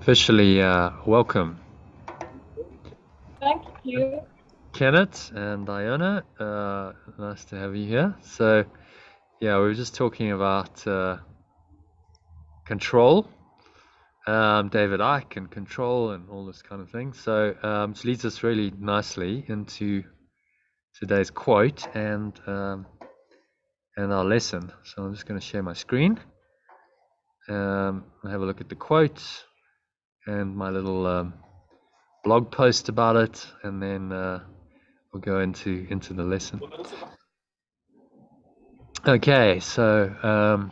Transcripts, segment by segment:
Officially, welcome, Thank you. Kenneth and Diana. Nice to have you here. So, yeah, we were just talking about control, David Icke and control and all this kind of thing. So, which leads us really nicely into today's quote and our lesson. So, I'm just going to share my screen. I'll have a look at the quote and my little blog post about it, and then we'll go into the lesson. Okay, so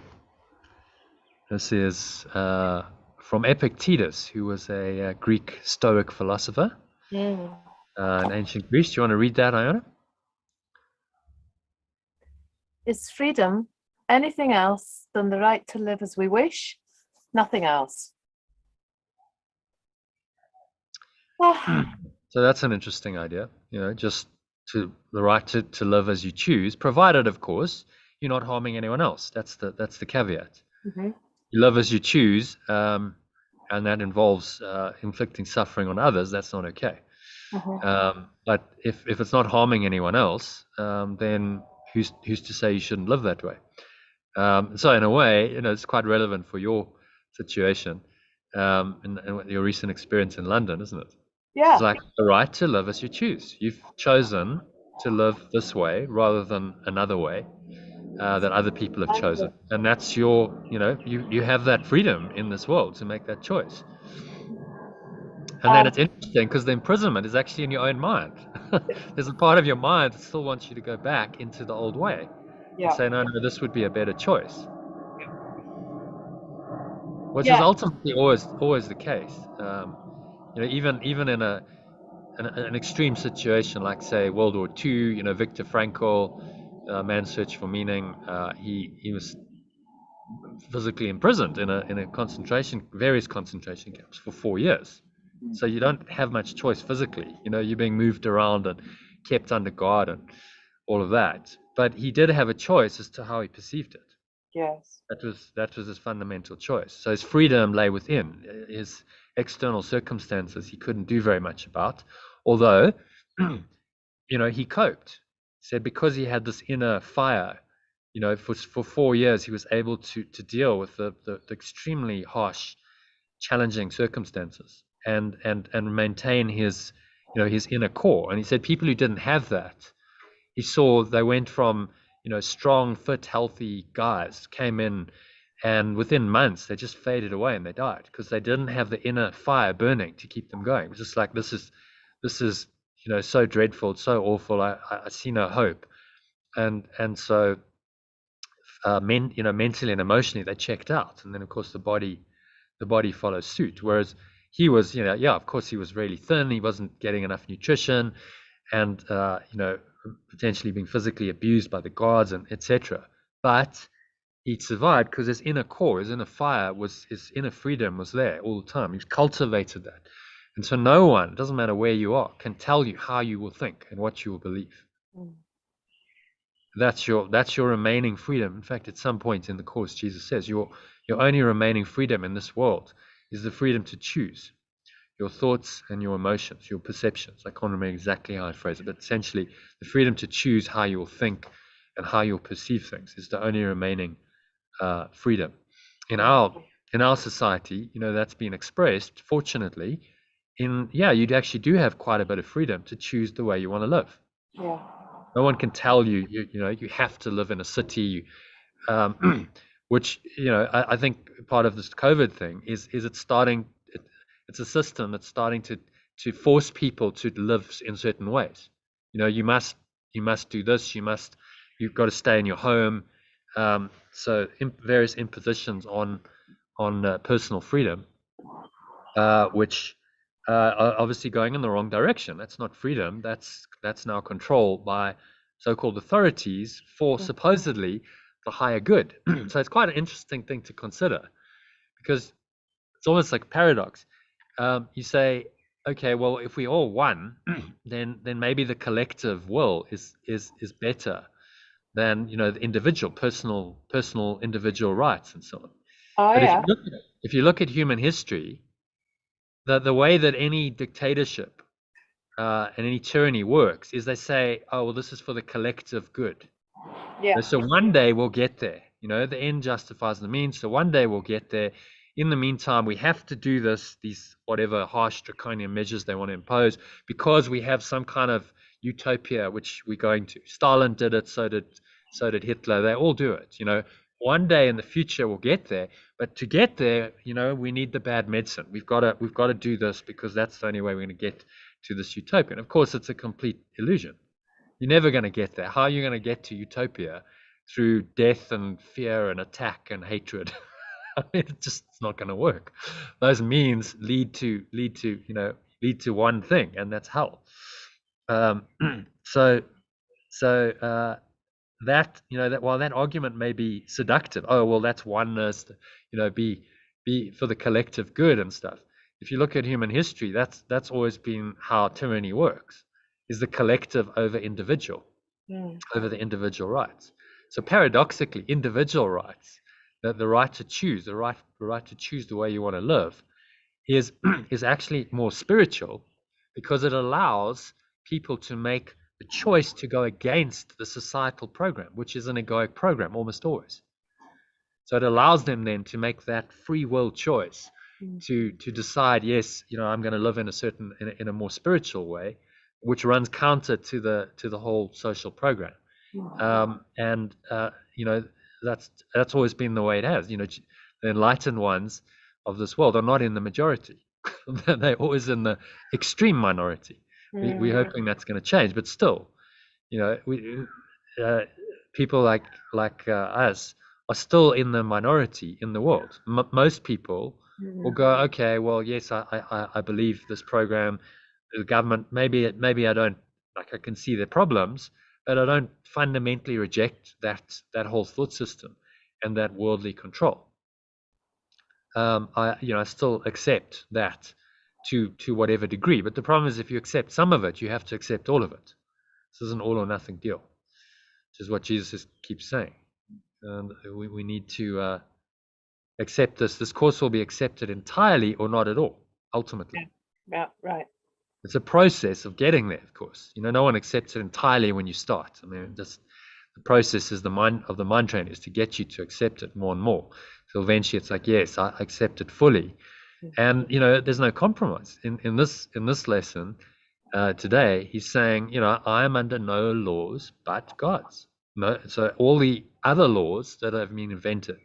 this is from Epictetus, who was a Greek stoic philosopher Mm. in ancient Greece. Do you want to read that, Iona? Is freedom anything else than the right to live as we wish? Nothing else. Ah, So that's an interesting idea, just the right to live as you choose, provided, of course, you're not harming anyone else. That's the caveat. mhm, You live as you choose, and that involves inflicting suffering on others. That's not okay. mhm. But if it's not harming anyone else, then who's to say you shouldn't live that way? So in a way, it's quite relevant for your situation, and your recent experience in London, isn't it? It's Yeah. like the right to live as you choose. You've chosen to live this way rather than another way that other people have chosen, and that's you have that freedom in this world to make that choice. And then Um, it's interesting because the imprisonment is actually in your own mind. There's a part of your mind that still wants you to go back into the old way and yeah. say, no, no, this would be a better choice, which is Yeah. ultimately always the case. Even in an extreme situation like, say, World War II, Viktor Frankl, Man's Search for Meaning, he was physically imprisoned in a various concentration camps for 4 years. So you don't have much choice physically. You're being moved around and kept under guard and all of that. But he did have a choice as to how he perceived it. Yes. That was his fundamental choice. So his freedom lay within his external circumstances. He couldn't do very much about, although he coped. He said because he had this inner fire, for 4 years he was able to deal with the extremely harsh, challenging circumstances and maintain his inner core. And he said people who didn't have that, he saw they went from strong, fit, healthy guys came in, and within months they just faded away and they died because they didn't have the inner fire burning to keep them going. It was just like this is so dreadful, it's so awful. I see no hope, and so mentally and emotionally they checked out, and then of course the body follows suit. Whereas he was, yeah, of course he was really thin, he wasn't getting enough nutrition, and potentially being physically abused by the guards and etc. But he survived because his inner core, his inner fire, his inner freedom was there all the time. He's cultivated that, and so no one, it doesn't matter where you are, can tell you how you will think and what you will believe. Mm. That's your remaining freedom. In fact, at some point in the course, Jesus says your only remaining freedom in this world is the freedom to choose your thoughts and your emotions, your perceptions. I can't remember exactly how I phrase it, but essentially the freedom to choose how you will think and how you'll perceive things is the only remaining freedom. In Yeah. our society, that's been expressed, fortunately, you actually do have quite a bit of freedom to choose the way you want to live. Yeah. No one can tell you have to live in a city, which I think part of this COVID thing is it's a system that's starting to force people to live in certain ways. You must do this. You've got to stay in your home. So various impositions on personal freedom, which are obviously going in the wrong direction. That's not freedom. That's now control by so-called authorities for Mm. supposedly the higher good. So it's quite an interesting thing to consider because it's almost like a paradox. You say, okay, well, if we all won, then maybe the collective will is better than the individual, personal individual rights and so on. Oh But if you yeah. look at human history, the way that any dictatorship and any tyranny works is they say, oh, well, this is for the collective good. Yeah. So one day we'll get there. The end justifies the means. So one day we'll get there. In the meantime, we have to do these whatever harsh draconian measures they want to impose because we have some kind of utopia which we're going to. Stalin did it, so did Hitler. They all do it. One day in the future we'll get there, but to get there, we need the bad medicine. We've got to do this because that's the only way we're going to get to this utopia. And of course, it's a complete illusion. You're never going to get there. How are you going to get to utopia? Through death and fear and attack and hatred. I mean, it's not going to work. Those means lead to one thing, and that's hell. So that that while that argument may be seductive, oh well, that's oneness, be for the collective good and stuff. If you look at human history, that's always been how tyranny works: is the collective over individual, over the individual rights. So paradoxically, individual rights, the right to choose, the right to choose the way you want to live, is actually more spiritual because it allows people to make the choice to go against the societal program, which is an egoic program almost always. So it allows them then to make that free will choice to decide, yes, I'm going to live in a more spiritual way, which runs counter to the whole social program. And that's always been the way it has. The enlightened ones of this world are not in the majority. They're always in the extreme minority. We're hoping that's going to change, but still, people like us are still in the minority in the world. Most people will go, okay, well, yes, I believe this program, the government. Maybe I don't like. I can see their problems, but I don't fundamentally reject that whole thought system and that worldly control. I still accept that to whatever degree. But the problem is, if you accept some of it, you have to accept all of it. This is an all or nothing deal, which is what Jesus keeps saying. We need to accept this. This course will be accepted entirely or not at all, ultimately. Yeah, right. It's a process of getting there, of course. No one accepts it entirely when you start. I mean, just the process is the mind training is to get you to accept it more and more. So eventually it's like, yes, I accept it fully. And there's no compromise. In this lesson today, he's saying, I am under no laws but God's. No, so all the other laws that have been invented,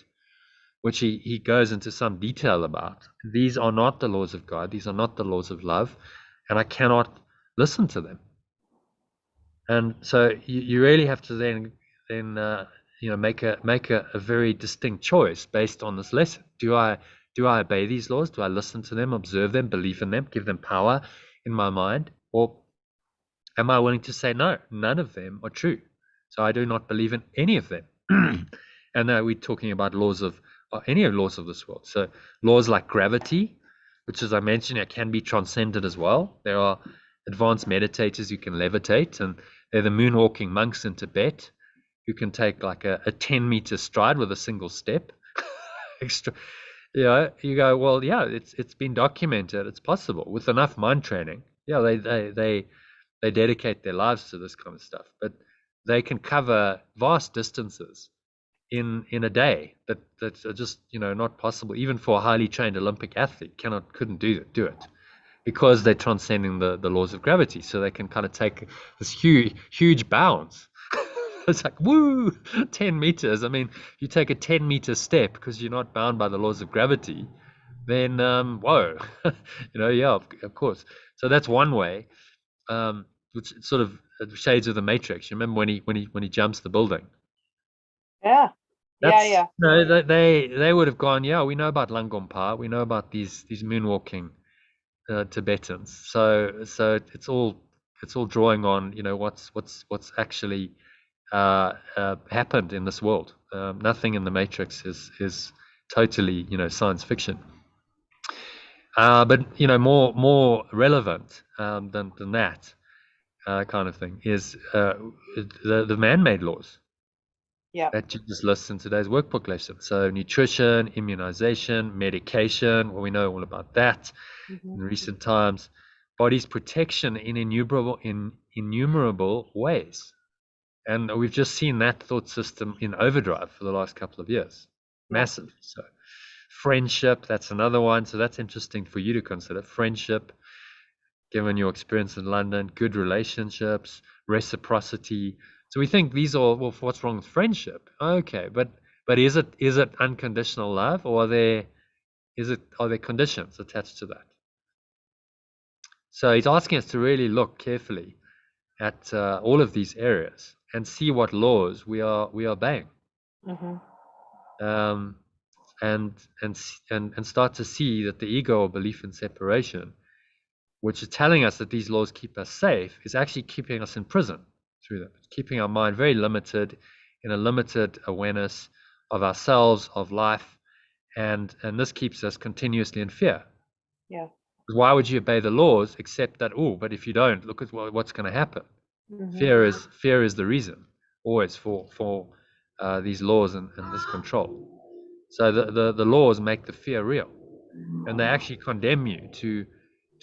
which he goes into some detail about, these are not the laws of God. These are not the laws of love, and I cannot listen to them. And so you really have to then make a very distinct choice based on this lesson. Do I obey these laws? Do I listen to them, observe them, believe in them, give them power in my mind? Or am I willing to say, no, none of them are true? So I do not believe in any of them. And we're talking about any laws of this world. So laws like gravity, which, as I mentioned, can be transcended as well. There are advanced meditators who can levitate, and they're the moonwalking monks in Tibet who can take like a 10-meter stride with a single step. Extra, you go, well, yeah, it's been documented. It's possible with enough mind training. Yeah, they dedicate their lives to this kind of stuff, but they can cover vast distances in a day that are just not possible even for a highly trained Olympic athlete. Couldn't do it because they're transcending the laws of gravity. So they can kind of take this huge bounds. It's like, woo, 10 meters. I mean, if you take a 10-meter step because you're not bound by the laws of gravity, then whoa, yeah, of course. So that's one way, which sort of shades of the Matrix. You remember when he jumps the building? Yeah. Yeah. No, they would have gone, yeah, we know about Langompa, we know about these moonwalking Tibetans. So it's all drawing on what's actually happened in this world. Nothing in the Matrix is totally science fiction. But more relevant than that kind of thing is the man-made laws. Yeah. that you just list in today's workbook lesson. So nutrition, immunization, medication, well, we know all about that in recent times. Body's protection in innumerable ways. And we've just seen that thought system in overdrive for the last couple of years. Yeah. Massive. So friendship, that's another one. So that's interesting for you to consider. Friendship, given your experience in London, good relationships, reciprocity. So we think these are, well, what's wrong with friendship? Okay, but is it unconditional love, or are there conditions attached to that? So he's asking us to really look carefully at all of these areas and see what laws we are obeying, and start to see that the ego or belief in separation, which is telling us that these laws keep us safe, is actually keeping us in prison through them. It's keeping our mind very limited, in a limited awareness of ourselves, of life, and this keeps us continuously in fear. Yeah. Why would you obey the laws except that, but if you don't, look at what's going to happen. Fear is the reason always for these laws and this control. So the laws make the fear real, and they actually condemn you to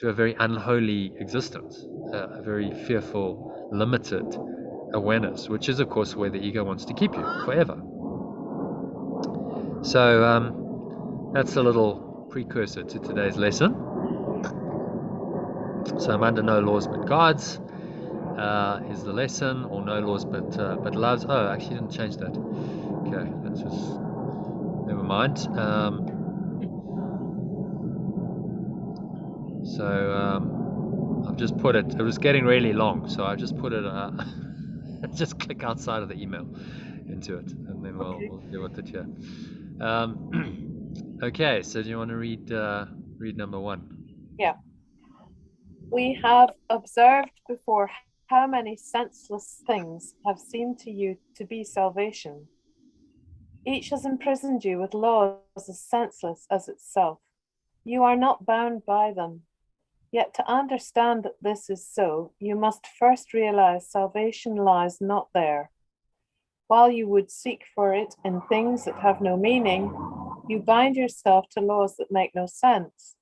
a very unholy existence, a very fearful, limited awareness, which is, of course, where the ego wants to keep you forever. So that's a little precursor to today's lesson. So I'm under no laws but God's is the lesson, or no laws but love's. Oh, I actually didn't change that. Okay, that's just, never mind. So I've just put it. It was getting really long, so I just put it. Just click outside of the email into it, and then we'll deal with it here. Okay, so do you want to read number 1? Yeah. We have observed before how many senseless things have seemed to you to be salvation. Each has imprisoned you with laws as senseless as itself. You are not bound by them. Yet to understand that this is so, you must first realize salvation lies not there. While you would seek for it in things that have no meaning, you bind yourself to laws that make no sense.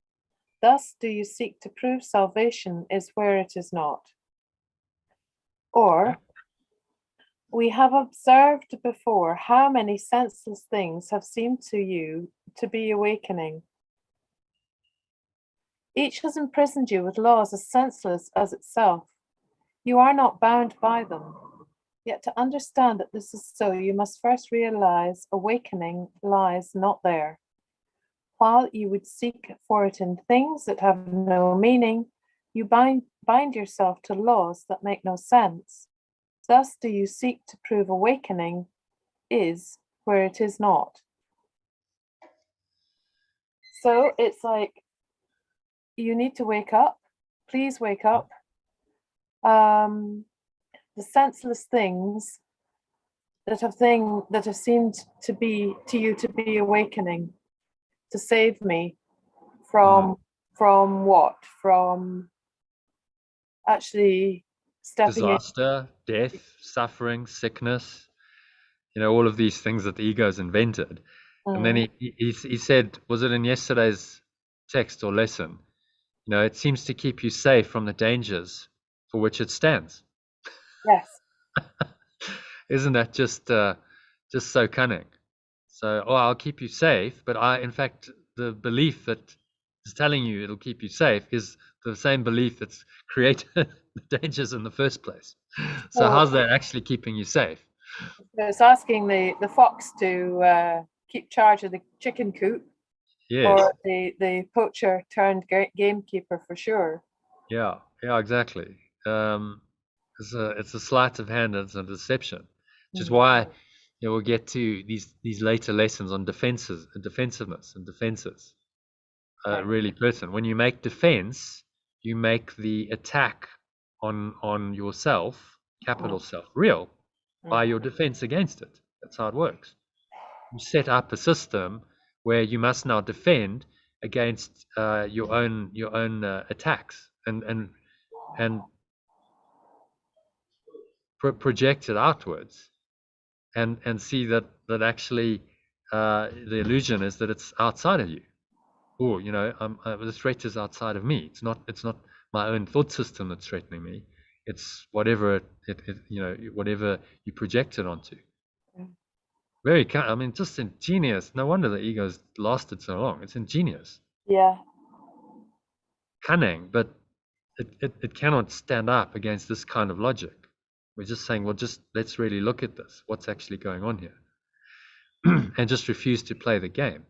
Thus do you seek to prove salvation is where it is not. Or, we have observed before how many senseless things have seemed to you to be awakening. Each has imprisoned you with laws as senseless as itself. You are not bound by them. Yet to understand that this is so, you must first realize awakening lies not there. While you would seek for it in things that have no meaning, you bind yourself to laws that make no sense. Thus do you seek to prove awakening is where it is not. So it's like, you need to wake up. Please wake up. The senseless things that have seemed to be to you to be awakening, to save me from what? From actually stepping Disaster, death, suffering, sickness, all of these things that the ego has invented. And then he said, was it in yesterday's text or lesson? It seems to keep you safe from the dangers for which it stands. Yes. Isn't that just so cunning? So, I'll keep you safe, but in fact, the belief that is telling you it'll keep you safe is the same belief that's created the dangers in the first place. So how's that actually keeping you safe? It's asking the fox to keep charge of the chicken coop. Yes. Or the poacher turned gamekeeper for sure. Yeah, exactly. It's a sleight of hand and it's a deception, which is why we'll get to these later lessons on defensiveness and defenses. Really pertinent. When you make defense, you make the attack on yourself, capital self, real, by your defense against it. That's how it works. You set up a system where you must now defend against your own attacks and project it outwards, and see that actually the illusion is that it's outside of you. Oh, the threat is outside of me. It's not my own thought system that's threatening me. It's whatever whatever you project it onto. Very, I mean, just ingenious. No wonder the ego's lasted so long. It's ingenious. Yeah. Cunning, but it cannot stand up against this kind of logic. We're just saying, well, just let's really look at this. What's actually going on here? And just refuse to play the game.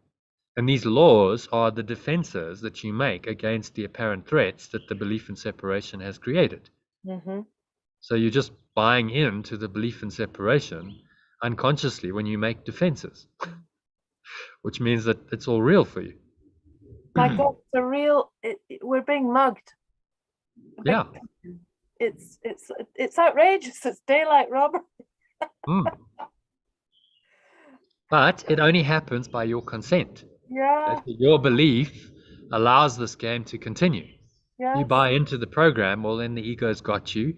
And these laws are the defenses that you make against the apparent threats that the belief in separation has created. Mm-hmm. So you're just buying into the belief in separation unconsciously when you make defenses, which means that it's all real for you. My God, it's a real. We're being mugged. Yeah. It's outrageous. It's daylight robbery. But it only happens by your consent. Yeah. So your belief allows this game to continue. Yes. You buy into the program, well, then the ego's got you,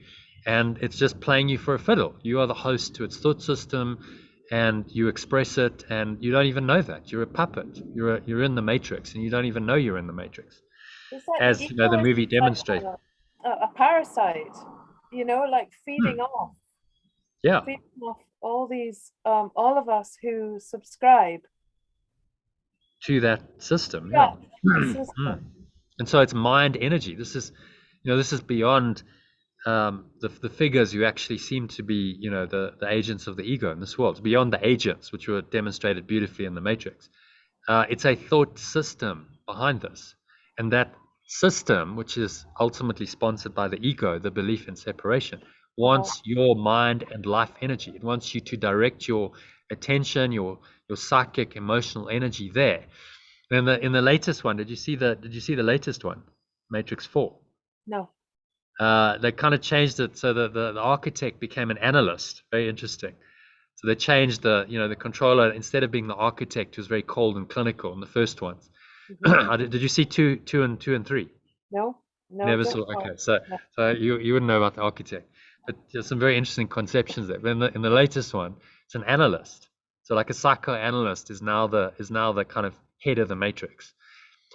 and it's just playing you for a fiddle. You are the host to its thought system, and you express it, and you don't even know that. You're a puppet. You're in the matrix, and you don't even know you're in the matrix. It's like As the the movie demonstrates. Like a parasite, like feeding off. Yeah. Feeding off all these, all of us who subscribe to that system. Yeah. System. And so it's mind energy. This is beyond the figures who actually seem to be, the agents of the ego in this world. It's beyond the agents, which were demonstrated beautifully in the Matrix. It's a thought system behind this. And that system, which is ultimately sponsored by the ego, the belief in separation, wants your mind and life energy. It wants you to direct your attention, your psychic, emotional energy there. In the latest one, did you see the latest one, Matrix 4? No. They kind of changed it so that the architect became an analyst. Very interesting. So they changed the controller, instead of being the architect who's very cold and clinical in the first ones. Did you see two and 3? No. Never saw. Okay, so you wouldn't know about the architect, but there's some very interesting conceptions there. But in the latest one, it's an analyst. So like a psychoanalyst is now the kind of head of the Matrix,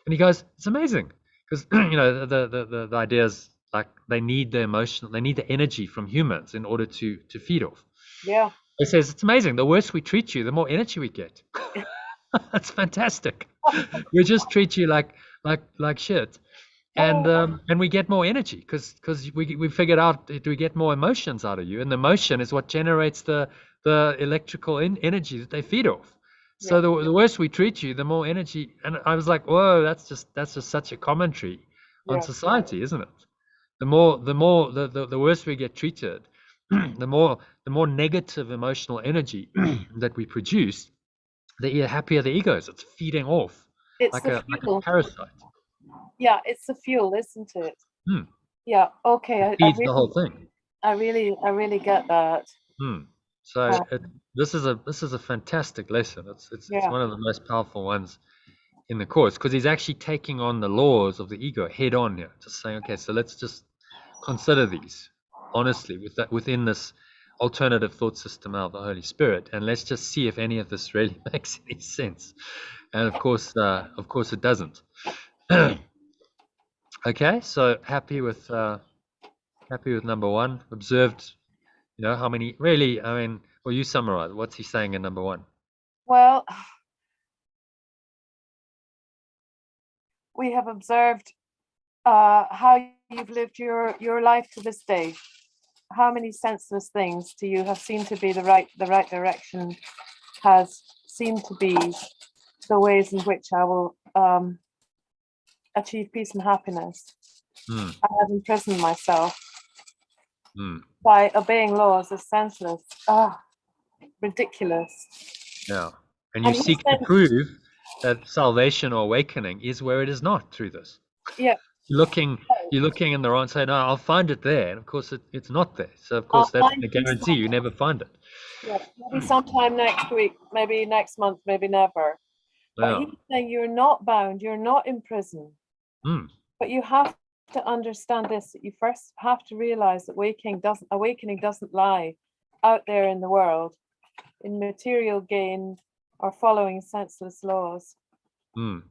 and he goes, it's amazing because the idea is like they need the energy from humans in order to feed off. Yeah. He says it's amazing. The worse we treat you, the more energy we get. That's fantastic. We just treat you like shit. And we get more energy because we figured out that we get more emotions out of you, and the emotion is what generates the electrical energy that they feed off. So the worse we treat you, the more energy. And I was like, whoa, that's just such a commentary on society, isn't it? The worse we get treated, the more negative emotional energy that we produce, the happier the ego is. It's feeding off like a parasite. Yeah, it's the fuel, isn't it? Yeah. Okay. It feeds the whole thing. I really get that. So this is a fantastic lesson. It's one of the most powerful ones in the course, because he's actually taking on the laws of the ego head on here. Just saying, okay, so let's just consider these honestly within this alternative thought system of the Holy Spirit, and let's just see if any of this really makes any sense. And of course it doesn't. Okay, so happy with number one. Observed, how many really, I mean, well, you summarize. What's he saying in number one? Well, we have observed how you've lived your life to this day. How many senseless things to you have seemed to be the right direction, has seemed to be the ways in which I will achieve peace and happiness. I have imprisoned myself by obeying laws as senseless. Ridiculous. Yeah. And you seek to prove that salvation or awakening is where it is not through this. Yeah. You're looking in the wrong, say, no, I'll find it there. And of course it's not there. So of course that's a guarantee you never find it. Yeah, maybe sometime next week, maybe next month, maybe never. But he's saying you're not bound, you're not in prison. But you have to understand this, that you first have to realize that awakening doesn't lie out there in the world. in material gain or following senseless laws. Mm.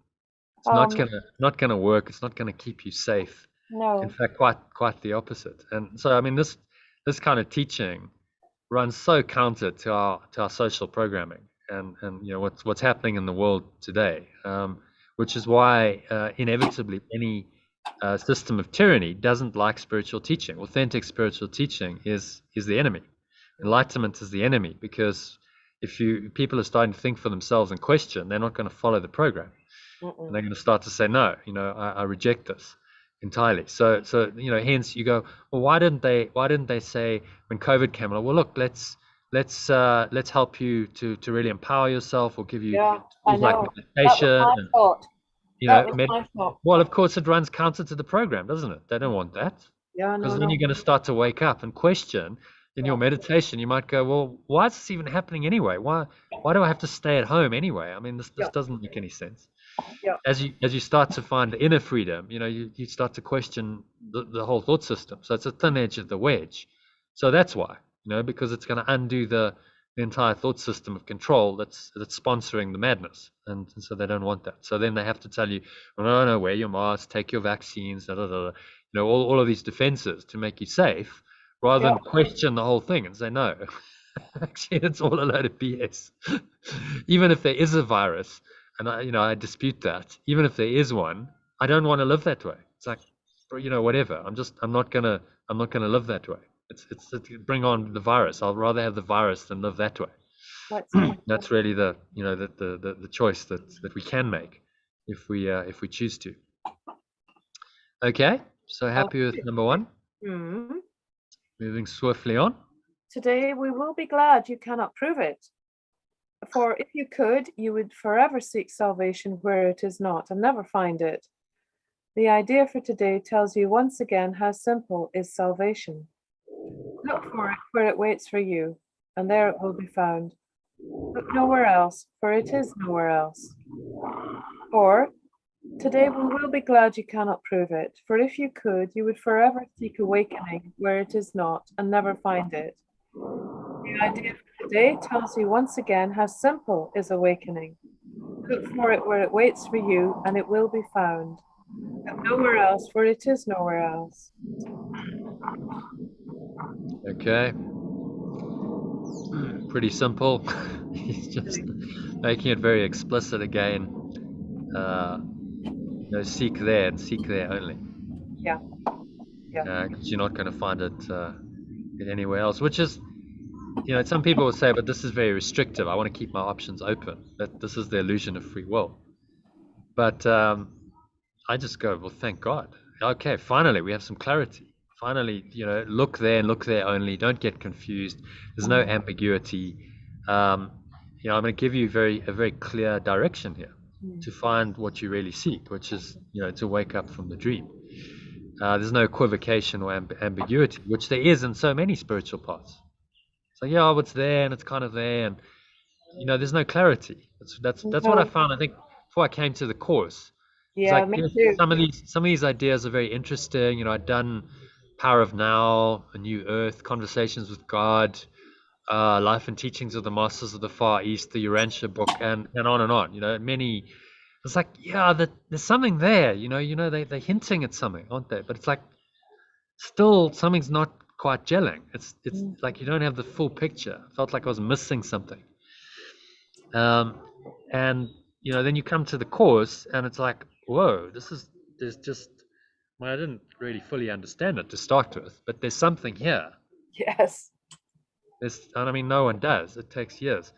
It's not Um, gonna work. It's not gonna keep you safe. In no. fact, quite the opposite. And so, I mean, this kind of teaching runs so counter to our social programming and what's happening in the world today, which is why inevitably any system of tyranny doesn't like spiritual teaching. Authentic spiritual teaching is the enemy. Enlightenment is the enemy, because if people are starting to think for themselves and question, they're not going to follow the program, and they're going to start to say, no, I reject this entirely. So hence you go, well, why didn't they say when COVID came along, well, look, let's help you to really empower yourself, or give you Yeah, I tools like know. That was meditation my and thought. That was my thought. well, of course it runs counter to the program, doesn't it? They don't want that, Yeah, because no, then no. you're going to start to wake up and question in your Yeah, meditation. You might go, well, why is this even happening anyway? Why do I have to stay at home anyway? I mean, this yeah, doesn't make any sense. yeah. As you start to find inner freedom, you start to question the whole thought system. So it's a thin edge of the wedge. So that's why, because it's going to undo the entire thought system of control that's sponsoring the madness, and so they don't want that. So then they have to tell you, well, no, wear your mask, take your vaccines, da, da, da, da. All of these defenses to make you safe, rather Yeah. than question the whole thing and say no. Actually, it's all a load of BS. Even if there is a virus, and I dispute that. Even if there is one, I don't want to live that way. It's like, whatever. I'm not gonna live that way. It's bring on the virus. I'll rather have the virus than live that way. That's right. That's really the choice that we can make if we choose to. Okay, so happy with Okay. number one. Hmm. Moving swiftly on. Today we will be glad you cannot prove it. For if you could, you would forever seek salvation where it is not and never find it. The idea for today tells you once again how simple is salvation. Look for it where it waits for you, and there it will be found. Look nowhere else, for it is nowhere else. Or, today we will be glad you cannot prove it, for if you could, you would forever seek awakening where it is not and never find it. The idea for today tells you once again how simple is awakening. Look for it where it waits for you, and it will be found. Look nowhere else, for it is nowhere else. Okay. Pretty simple. He's just making it very explicit again. Seek there and seek there only. Yeah, yeah. Because you're not going to find it anywhere else. Which is, some people will say, but this is very restrictive. I want to keep my options open. That this is the illusion of free will. But I just go, well, thank God. Okay, finally we have some clarity. Finally, look there and look there only. Don't get confused. There's no ambiguity. I'm going to give you a very clear direction here to find what you really seek, which is, to wake up from the dream. There's no equivocation or ambiguity, which there is in so many spiritual paths. So yeah, it's there and it's kind of there, and there's no clarity. That's what I No, found. I think before I came to the course, it's yeah, like, me yes, too. some of these ideas are very interesting. I'd done Power of Now, A New Earth, Conversations with God, Life and Teachings of the Masters of the Far East, the Urantia book, and on and on. Many. It's like, yeah, there's something there. They're hinting at something, aren't they? But it's like, still something's not quite gelling. It's like you don't have the full picture. I felt like I was missing something. And then you come to the course, and it's like, whoa, there's just, well, I didn't really fully understand it to start with, but there's something here. Yes. And I mean, no one does. It takes years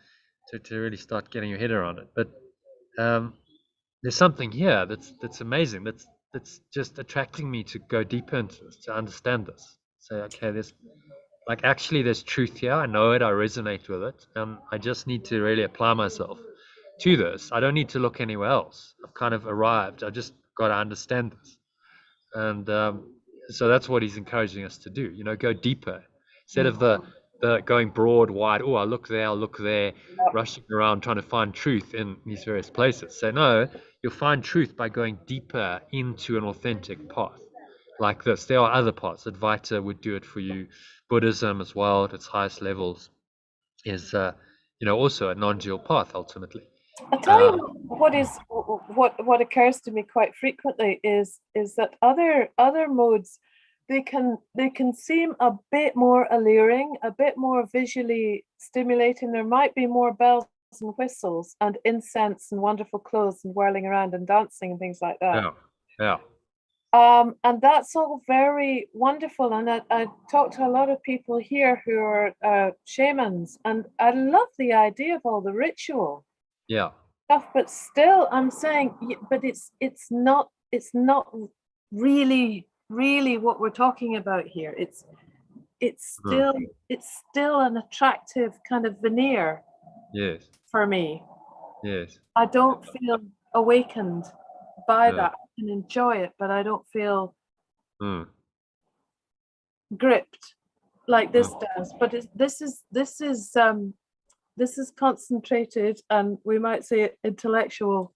to really start getting your head around it. But there's something here that's amazing. That's just attracting me to go deeper into this, to understand this. Say, okay, there's truth here. I know it. I resonate with it. I just need to really apply myself to this. I don't need to look anywhere else. I've kind of arrived. I just got to understand this. And so that's what he's encouraging us to do. Go deeper instead of the going broad, wide. Oh, I'll look there, rushing around trying to find truth in these various places. So no, you'll find truth by going deeper into an authentic path like this. There are other paths. Advaita would do it for you. Buddhism as well, at its highest levels, is also a non-dual path ultimately. I tell you what occurs to me quite frequently is that other modes, they can seem a bit more alluring, a bit more visually stimulating. There might be more bells and whistles and incense and wonderful clothes and whirling around and dancing and things like that. Yeah, yeah, And that's all very wonderful. And I talk to a lot of people here who are shamans, and I love the idea of all the ritual yeah. stuff, but still I'm saying, but it's not really what we're talking about here. It's Mm. still it's still an attractive kind of veneer Yes, for me. yes. I don't feel awakened by Yeah. that. I can enjoy it, but I don't feel Mm. gripped like Mm. this does. But this is concentrated, and we might say intellectual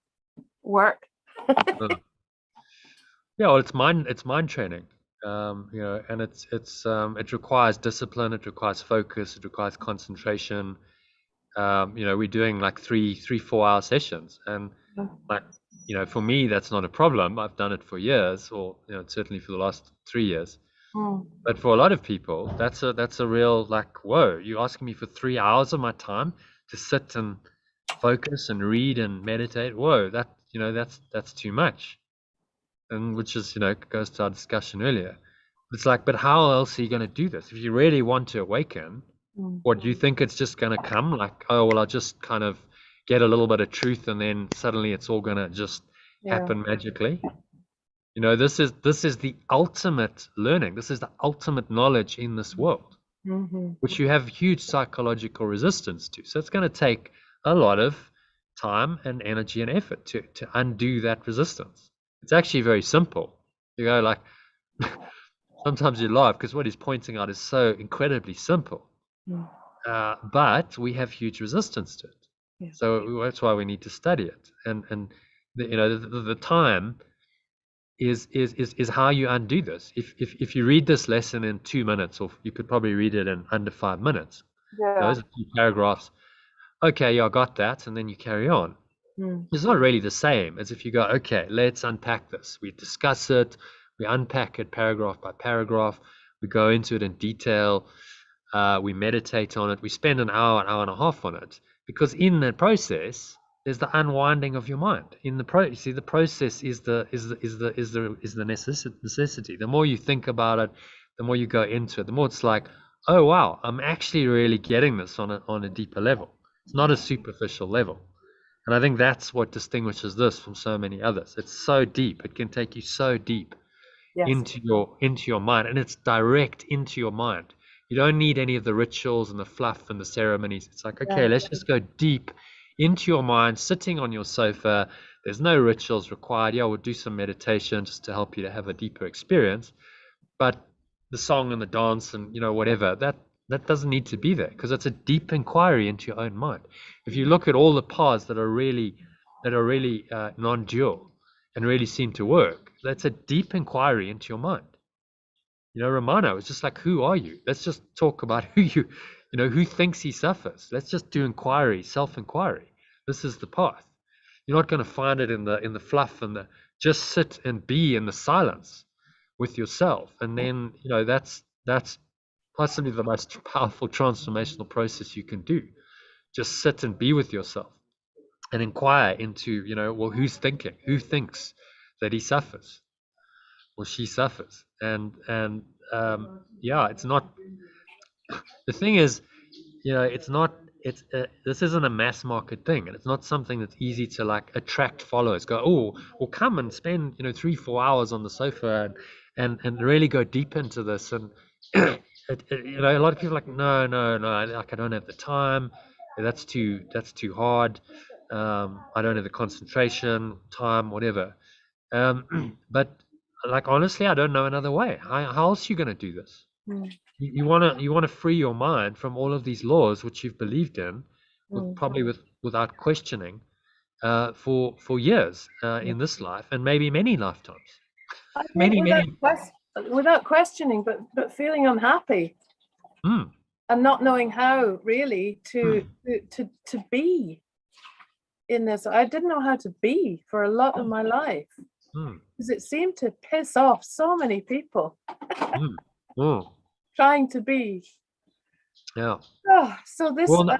work. Mm. Yeah, well, it's mind training. And it requires discipline, it requires focus, it requires concentration. We're doing like 4 hour sessions, and like, for me, that's not a problem. I've done it for years, or certainly for the last 3 years. Mm. But for a lot of people, that's a real, like, whoa, you're asking me for 3 hours of my time to sit and focus and read and meditate. Whoa, that's too much. And which is, goes to our discussion earlier. It's like, but how else are you going to do this? If you really want to awaken, Mm. what do you think it's just going to come? Like, oh, well, I'll just kind of get a little bit of truth and then suddenly it's all going to just Yeah. happen magically. This is the ultimate learning. This is the ultimate knowledge in this world, Mm-hmm. which you have huge psychological resistance to. So it's going to take a lot of time and energy and effort to undo that resistance. It's actually very simple. You go like, sometimes you laugh because what he's pointing out is so incredibly simple. Mm. But we have huge resistance to it. Yeah. So that's why we need to study it. And the time is how you undo this. If you read this lesson in 2 minutes, or you could probably read it in under 5 minutes. Yeah. Those are 2 paragraphs. Okay, yeah, I got that, and then you carry on. Mm. It's not really the same as if you go, okay, let's unpack this. We discuss it, we unpack it paragraph by paragraph, we go into it in detail, we meditate on it, we spend an hour and a half on it. Because in the process, there's the unwinding of your mind. You see, the process is the necessity. The more you think about it, the more you go into it, the more it's like, oh wow, I'm actually really getting this on a deeper level. It's not a superficial level. And I think that's what distinguishes this from so many others. It's so deep. It can take you so deep Yes. into your mind, and it's direct into your mind. You don't need any of the rituals and the fluff and the ceremonies. It's like, okay, Yeah. let's just go deep into your mind, sitting on your sofa. There's no rituals required. Yeah, we'll do some meditation just to help you to have a deeper experience. But the song and the dance and whatever, that doesn't need to be there, because it's a deep inquiry into your own mind. If you look at all the paths that are really non-dual and really seem to work, that's a deep inquiry into your mind. Romano was just like, who are you? Let's just talk about who thinks he suffers. Let's just do inquiry, self-inquiry. This is the path. You're not going to find it in the fluff and the just sit and be in the silence with yourself. And then, that's possibly the most powerful transformational process you can do. Just sit and be with yourself and inquire into, well, who's thinking? Who thinks that he suffers or she suffers? And yeah, it's not. The thing is, it's not. This isn't a mass market thing, and it's not something that's easy to like attract followers. Go, oh, well, come and spend 3-4 hours on the sofa and really go deep into this. And a lot of people are like, no, no, no, I don't have the time. That's too hard. I don't have the concentration, time, whatever. But like honestly, I don't know another way. How else are you going to do this? Mm. You want to free your mind from all of these laws which you've believed in, Mm. probably without questioning, for years Yeah. in this life, and maybe many lifetimes, I think many. without questioning, but feeling unhappy. Mm, and not knowing how really to be in this. I didn't know how to be for a lot of my life because it seemed to piss off so many people trying to be. Yeah. Oh, so this. Well,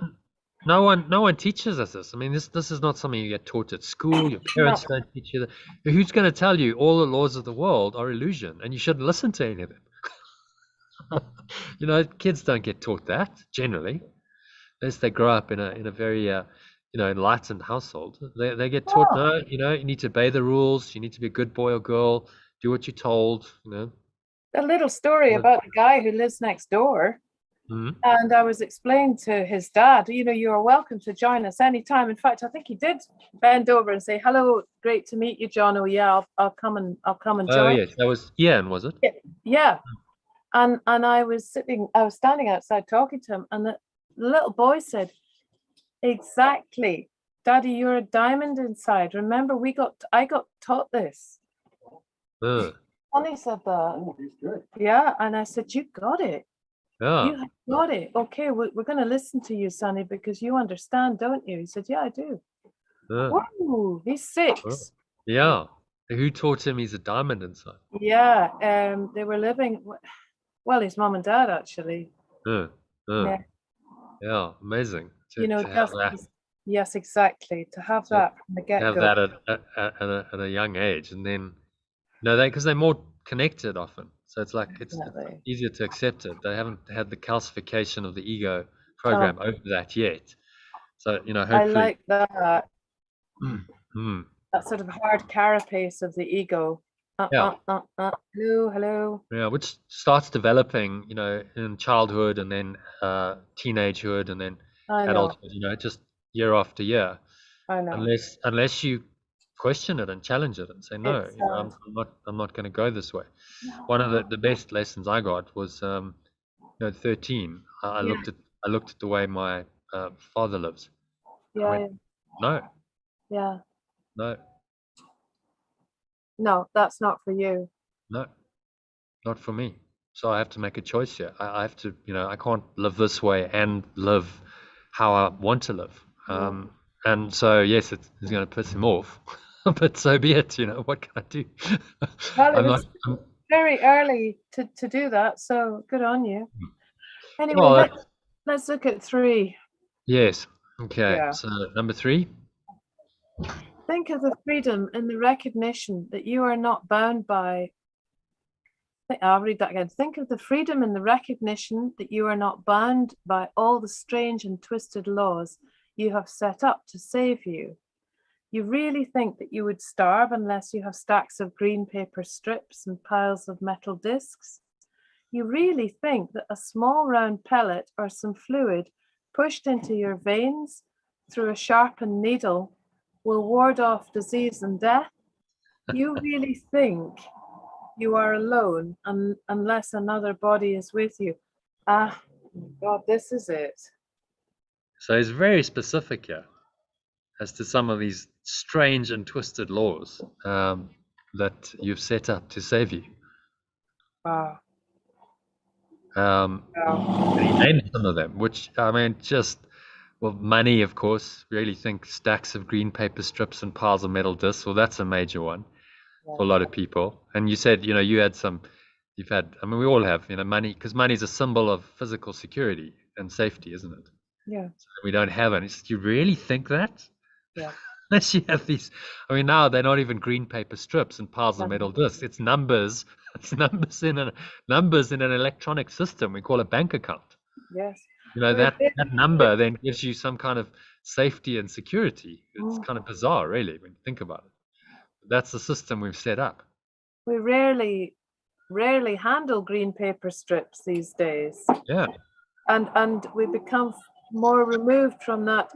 no one teaches us this. I mean, this is not something you get taught at school. Your parents don't teach you that. Who's going to tell you all the laws of the world are illusion and you shouldn't listen to any of them? You know, kids don't get taught that generally, unless they grow up in a very enlightened household. They get taught, no, you need to obey the rules. You need to be a good boy or girl. Do what you're told. A little story about the guy who lives next door. And I was explaining to his dad, you are welcome to join us anytime. In fact, I think he did bend over and say, "Hello, great to meet you, John. Oh yeah, I'll come and join." Oh yes, that was Ian, was it? Yeah. And I was standing outside talking to him, and the little boy said, "Exactly, Daddy, you're a diamond inside. Remember, I got taught this." Sonny said that. Yeah, and I said, "You got it. You have got it. Okay, we're going to listen to you, Sonny, because you understand, don't you?" He said, "Yeah, I do." Whoa, he's 6. Yeah. Who taught him he's a diamond inside? Yeah, they were living. Well, his mom and dad actually. Yeah, amazing. Yes, exactly. To have that from the get-go. Have that at a young age, and then because they're more connected often, so it's like it's easier to accept it. They haven't had the calcification of the ego program over that yet, so hopefully. I like that. That sort of hard carapace of the ego. Hello. Yeah, which starts developing, in childhood and then teenagehood and then adulthood. Just year after year. I know. Unless you question it and challenge it and say no, I'm not going to go this way. One of the best lessons I got was 13. I looked at the way my father lives. Yeah. I went, no. Yeah. No. No, that's not for you. No, not for me. So I have to make a choice here. I have to, I can't live this way and live how I want to live. And so, yes, it's going to piss him off, but so be it. What can I do? Well, it's very early to do that, so good on you. Anyway, let's look at 3. Yes. Okay. Yeah. So number 3. Think of the freedom in the recognition that you are not bound by. I'll read that again. Think of the freedom in the recognition that you are not bound by all the strange and twisted laws you have set up to save you. You really think that you would starve unless you have stacks of green paper strips and piles of metal discs? You really think that a small round pellet or some fluid pushed into your veins through a sharpened needle will ward off disease and death? You really think you are alone unless another body is with you? Ah, God, this is it. So he's very specific here as to some of these strange and twisted laws that you've set up to save you. Wow. And he named some of them, which, money, of course. Really think stacks of green paper strips and piles of metal discs. Well, that's a major one for a lot of people. And you said, we all have, money, because money is a symbol of physical security and safety, isn't it? Yeah. So we don't have it. Do you really think that? Yeah. Unless you have these, now they're not even green paper strips and piles of metal discs. It's numbers. It's numbers in an electronic system. We call a bank account. Yes. That number then gives you some kind of safety and security. It's kind of bizarre, really, when you think about it. That's the system we've set up. We rarely handle green paper strips these days. Yeah. And we become more removed from that.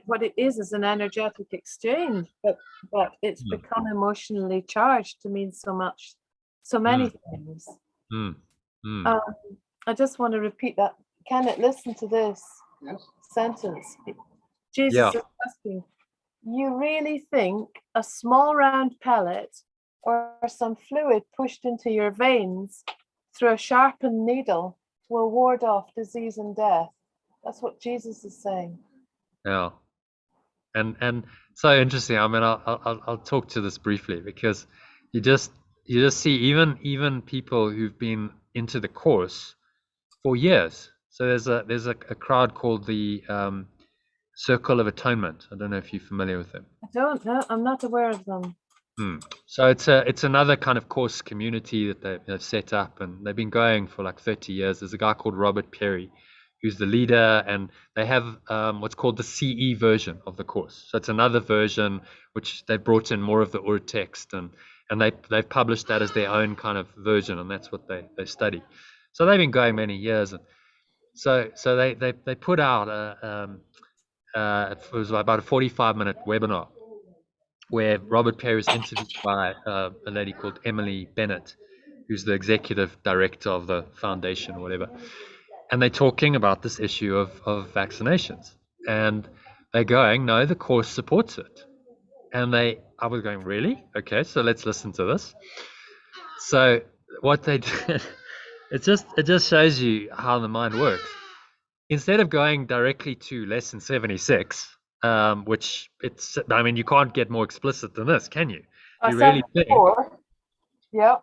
What it is an energetic exchange, but it's become emotionally charged to mean so many things. I just want to repeat that. Kenneth, listen to this sentence. Jesus is asking, you really think a small round pellet or some fluid pushed into your veins through a sharpened needle will ward off disease and death? That's what Jesus is saying. Yeah. And so interesting. I mean, I'll talk to this briefly because you just see even people who've been into the course for years. So there's a crowd called the Circle of Atonement. I don't know if you're familiar with them. I don't know. I'm not aware of them. So it's another kind of course community that they've set up, and they've been going for like 30 years. There's a guy called Robert Perry, who's the leader, and they have what's called the CE version of the course. So it's another version which they brought in more of the Ur text, and they've published that as their own kind of version, and that's what they study. So they've been going many years, and so they put out it was about a 45-minute webinar where Robert Perry was interviewed by a lady called Emily Bennett, who's the executive director of the foundation or whatever. And they're talking about this issue of vaccinations. And they're going, no, the course supports it. And I was going, really? Okay, so let's listen to this. So what they did, it just shows you how the mind works. Instead of going directly to lesson 76, which I mean, you can't get more explicit than this, can you? You really think, yeah.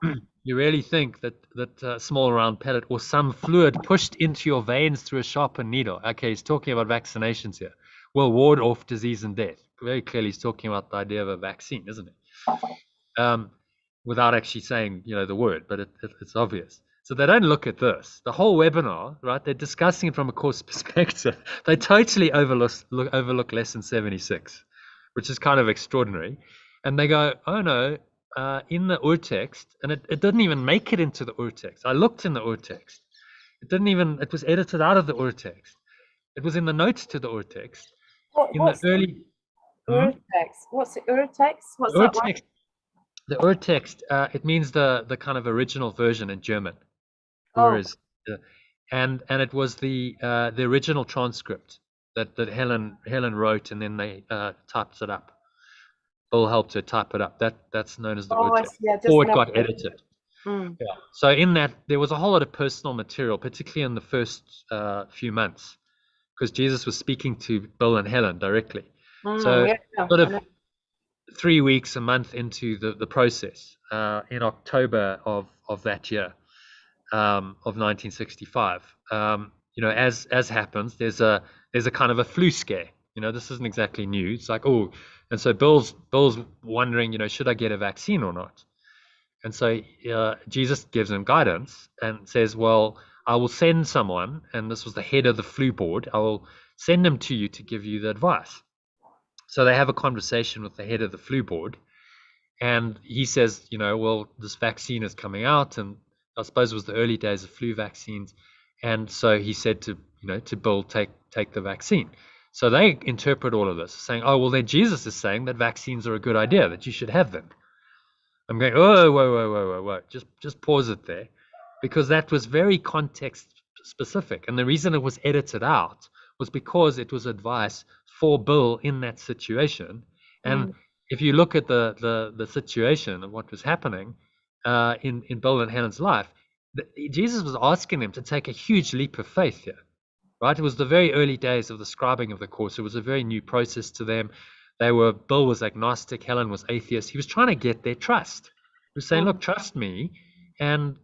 you really think that small round pellet or some fluid pushed into your veins through a sharpened needle. Okay, he's talking about vaccinations here. Will ward off disease and death. Very clearly, he's talking about the idea of a vaccine, isn't it? Without actually saying, the word, but it's obvious. So they don't look at this. The whole webinar, right? They're discussing it from a course perspective. They totally overlook lesson 76, which is kind of extraordinary. And they go, oh no, in the Ur text, and it didn't even make it into the Ur text. I looked in the Ur text. It was edited out of the Ur text. It was in the notes to the Ur text. What's the Ur text? What's the Ur text? What's that one? The Ur text, it means the kind of original version in German. And it was the original transcript that Helen wrote, and then they typed it up. Bill helped her type it up. That's known as the Ur text. Before it got edited. Yeah. So in that, there was a whole lot of personal material, particularly in the first few months, because Jesus was speaking to Bill and Helen directly. Sort of 3 weeks, a month into the process, in October of that year, of 1965, as happens, there's a kind of a flu scare. This isn't exactly new. It's like, oh, and so Bill's wondering, should I get a vaccine or not? And so Jesus gives him guidance and says, well, I will send someone, and this was the head of the flu board. I will send him to you to give you the advice. So they have a conversation with the head of the flu board, and he says, well, this vaccine is coming out, and I suppose it was the early days of flu vaccines. And so he said to Bill, take the vaccine. So they interpret all of this saying, oh, well, then Jesus is saying that vaccines are a good idea, that you should have them. I'm going, oh, whoa. Just pause it there, because that was very context specific. And the reason it was edited out was because it was advice for Bill in that situation. And if you look at the situation of what was happening in Bill and Helen's life, Jesus was asking them to take a huge leap of faith here, right? It was the very early days of the scribing of the course. It was a very new process to them. Bill was agnostic, Helen was atheist. He was trying to get their trust. He was saying, look, trust me, and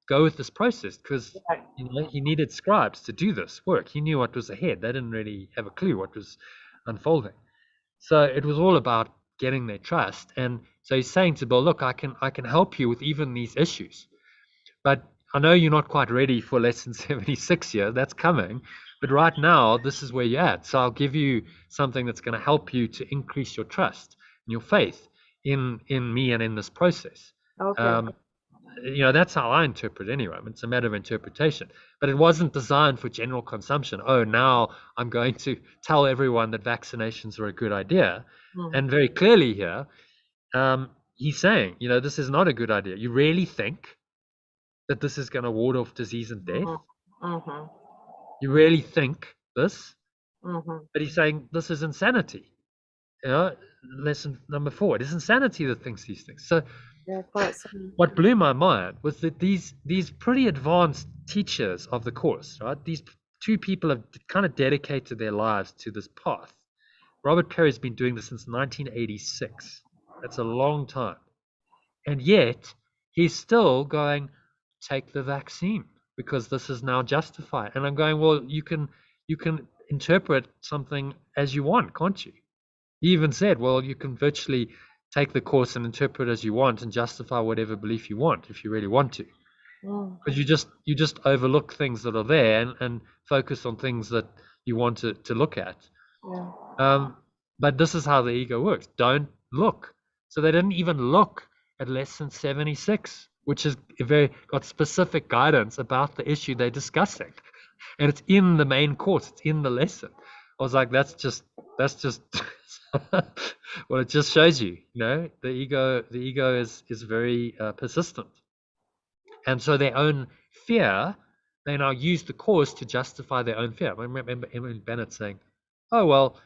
go with this process, because he needed scribes to do this work. He knew what was ahead. They didn't really have a clue what was unfolding. So it was all about getting their trust. And so he's saying to Bill, look, I can help you with even these issues, but I know you're not quite ready for lesson 76 here. That's coming. But right now, this is where you're at. So I'll give you something that's going to help you to increase your trust and your faith in me and in this process. Okay. That's how I interpret it anyway. I mean, it's a matter of interpretation. But it wasn't designed for general consumption. Oh, now I'm going to tell everyone that vaccinations are a good idea. And very clearly here, he's saying, this is not a good idea. You really think that this is going to ward off disease and death? You really think this? But he's saying this is insanity. Lesson number 4. It is insanity that thinks these things. So what blew my mind was that these pretty advanced teachers of the course, right? These two people have kind of dedicated their lives to this path. Robert Perry's been doing this since 1986. That's a long time. And yet he's still going, take the vaccine because this is now justified. And I'm going, well, you can interpret something as you want, can't you? He even said, well, you can virtually take the course and interpret as you want and justify whatever belief you want if you really want to. Because you just overlook things that are there and focus on things that you want to look at. Yeah. But this is how the ego works. Don't look. So they didn't even look at lesson 76, which is got specific guidance about the issue they're discussing. And it's in the main course, it's in the lesson. I was like, that's just well, it just shows you, the ego is very persistent. And so their own fear, they now use the course to justify their own fear. I remember Emily Bennett saying, oh, well,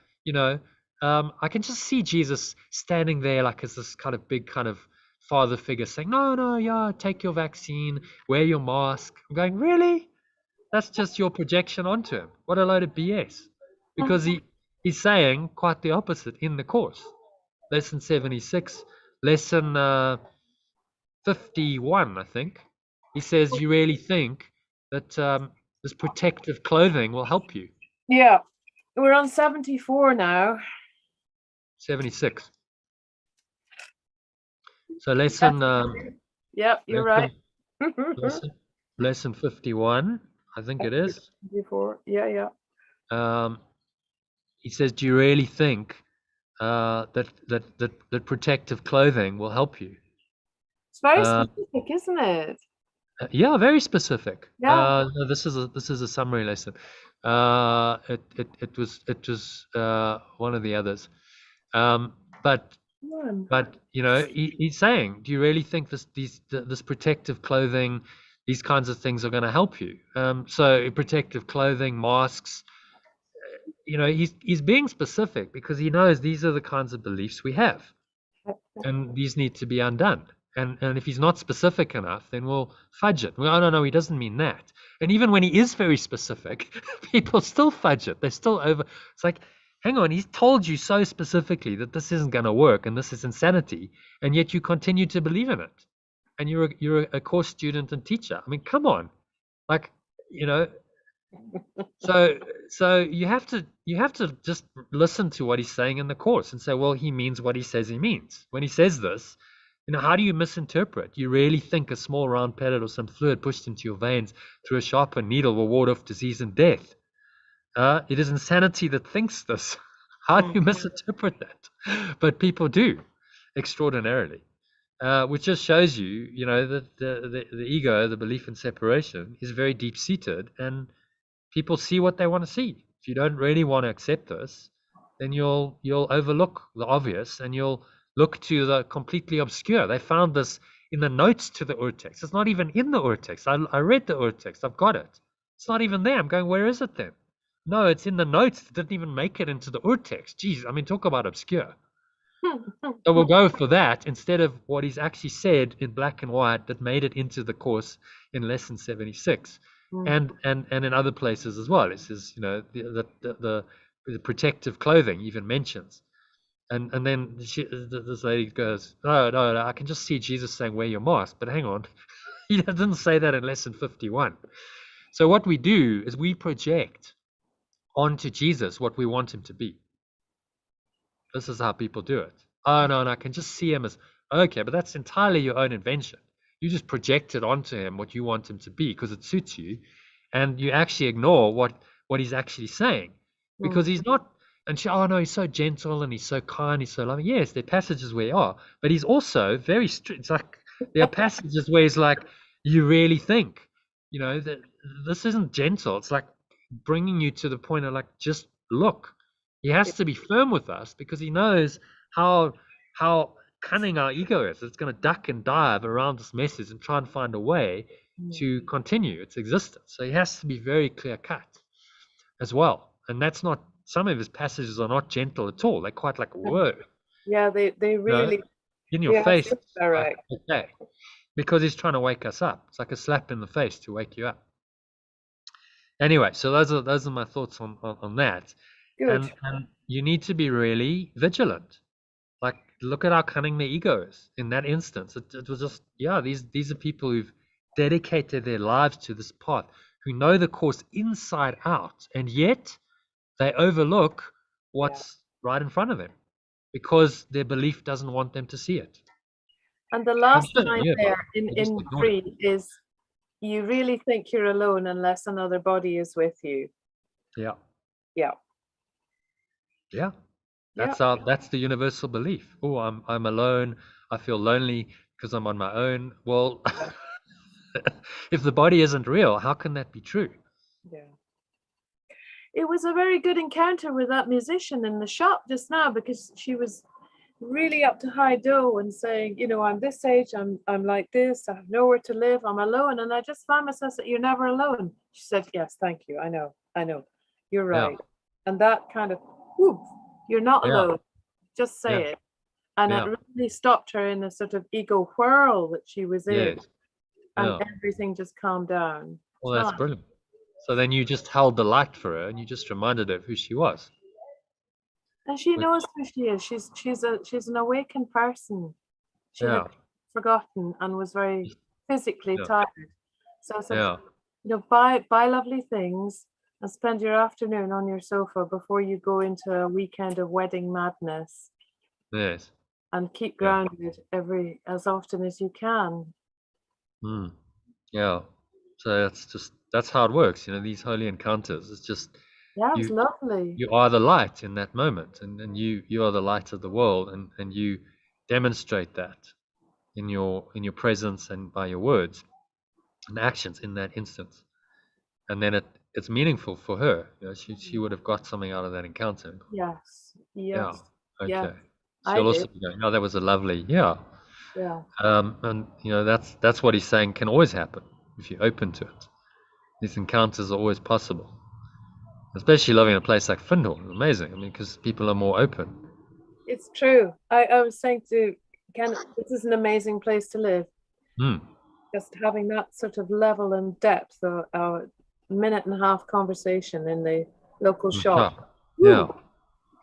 I can just see Jesus standing there like as this kind of big kind of father figure saying, no, yeah, take your vaccine, wear your mask. I'm going, really? That's just your projection onto him. What a load of BS. Because he's saying quite the opposite in the course. Lesson 76, lesson 51, I think. He says, you really think that this protective clothing will help you? Yeah. We're on 74 now. 76. So lesson... yep, you're right. lesson 51, I think it is. 74. Yeah. He says, do you really think that protective clothing will help you? It's very specific, isn't it? Yeah, very specific. Yeah. No, this is a summary lesson. It was one of the others. But he's saying, do you really think this protective clothing, these kinds of things are going to help you? So protective clothing, masks. He's being specific because he knows these are the kinds of beliefs we have, and these need to be undone. And if he's not specific enough, then we'll fudge it. Well, no, he doesn't mean that. And even when he is very specific, people still fudge it. They're still over. It's like, hang on, he's told you so specifically that this isn't going to work and this is insanity, and yet you continue to believe in it. And you're a course student and teacher. I mean, come on, like, So you have to just listen to what he's saying in the course and say, well, he means what he says he means. When he says this, how do you misinterpret? You really think a small round pellet or some fluid pushed into your veins through a sharper needle will ward off disease and death? It is insanity that thinks this. How do you misinterpret that? But people do, extraordinarily, which just shows you, that the ego, the belief in separation, is very deep-seated, and people see what they want to see. If you don't really want to accept this, then you'll overlook the obvious and you'll look to the completely obscure. They found this in the notes to the Urtext. It's not even in the Urtext. I read the Urtext. I've got it. It's not even there. I'm going, where is it then? No, it's in the notes. It didn't even make it into the Urtext. Jeez, I mean, talk about obscure. So we'll go for that instead of what he's actually said in black and white that made it into the course in lesson 76. And in other places as well. It says, the protective clothing even mentions. And then this lady goes, no, I can just see Jesus saying, wear your mask. But hang on, he didn't say that in lesson 51. So what we do is we project onto Jesus what we want him to be. This is how people do it. Oh, no, and I can just see him as, okay, but that's entirely your own invention. You just project it onto him what you want him to be because it suits you, and you actually ignore what he's actually saying because he's not. And oh no, he's so gentle and he's so kind, he's so loving. Yes, there are passages where he are, but he's also very strict. It's like there are passages where he's like, you really think, that this isn't gentle. It's like bringing you to the point of like, just look. He has to be firm with us because he knows how cunning our ego is. It's going to duck and dive around this message and try and find a way to continue its existence. So he has to be very clear cut as well. And that's not, some of his passages are not gentle at all. They're quite like, whoa. Yeah, they really in your face. Direct. Okay. Because he's trying to wake us up. It's like a slap in the face to wake you up. Anyway, so those are my thoughts on that. Good. And you need to be really vigilant. Like, look at how cunning the ego is in that instance. It was just, yeah, these are people who've dedicated their lives to this path, who know the course inside out, and yet they overlook Yeah. what's right in front of them because their belief doesn't want them to see it. And the And last they line knew about there it. in, They just in ignored it. 3 is, you really think you're alone unless another body is with you. Yeah. Yeah. Yeah. Yeah. That's the universal belief. Oh, I'm alone. I feel lonely because I'm on my own. Well, if the body isn't real, how can that be true? Yeah. It was a very good encounter with that musician in the shop just now, because she was really up to high dough and saying, I'm this age, I'm like this, I have nowhere to live, I'm alone. And I just found myself that you're never alone. She said, yes, thank you. I know. You're Yeah. right. And that kind of, whew, you're not Yeah. alone. Just say Yeah. it. And it Yeah. really stopped her in a sort of ego whirl that she was in. Yes. And Yeah. everything just calmed down. Well, It's that's nice. brilliant. So then you just held the light for her and you just reminded her of who she was. And she Which, knows who she is. She's an awakened person. She had yeah. forgotten and was very physically Yeah. tired. So I said, Yeah. buy lovely things and spend your afternoon on your sofa before you go into a weekend of wedding madness, Yes. and keep Yeah. grounded as often as you can. Mm. Yeah. So that's how it works. These holy encounters. It's just Yeah, it was you lovely. you are the light in that moment, and you are the light of the world, and you demonstrate that in your presence and by your words and actions in that instance. And then it's meaningful for her. She would have got something out of that encounter. Yes, Yeah. yes, yes. Okay. I She'll did. also be going, oh, that was a lovely, yeah. Yeah. And that's what he's saying can always happen if you're open to it. These encounters are always possible, especially living in a place like Findhorn. It's amazing. I mean, because people are more open. It's true. I was saying to Ken, this is an amazing place to live. Mm. Just having that sort of level and depth of a minute and a half conversation in the local Yeah. shop. Yeah. Woo,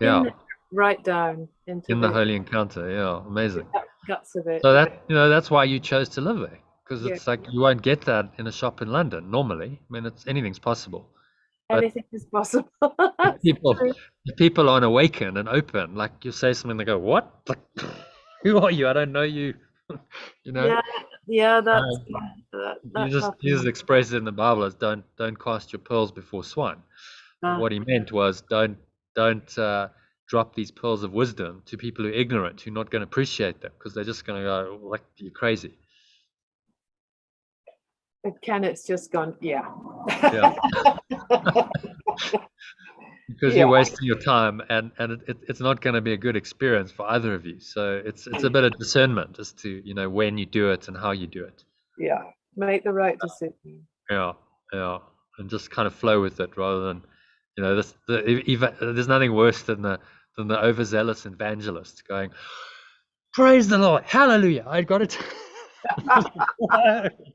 in Yeah. there, right down into In the the holy encounter. Yeah. Amazing. guts of it. So that's why you chose to live there, because Yeah, it's like you won't get that in a shop in London normally. I mean, anything's possible, but anything is possible. if That's people true. if people aren't awakened and open, like you say something, they go, "What? Like, who are you? I don't know you." you know. Yeah, yeah, that's Um, that Jesus happened. expressed it in the Bible as don't cast your pearls before swine. But Ah, what he meant was don't drop these pearls of wisdom to people who are ignorant, who are not going to appreciate them because they're just going to go like you're crazy. Kenneth's just gone, yeah. Yeah. Because Yeah, you're wasting your time and it's not going to be a good experience for either of you. So it's a bit of discernment as to when you do it and how you do it. yeah. Make the right decision. Yeah, yeah, and just kind of flow with it rather than there's nothing worse than the overzealous evangelist going, praise the Lord, hallelujah, I got it.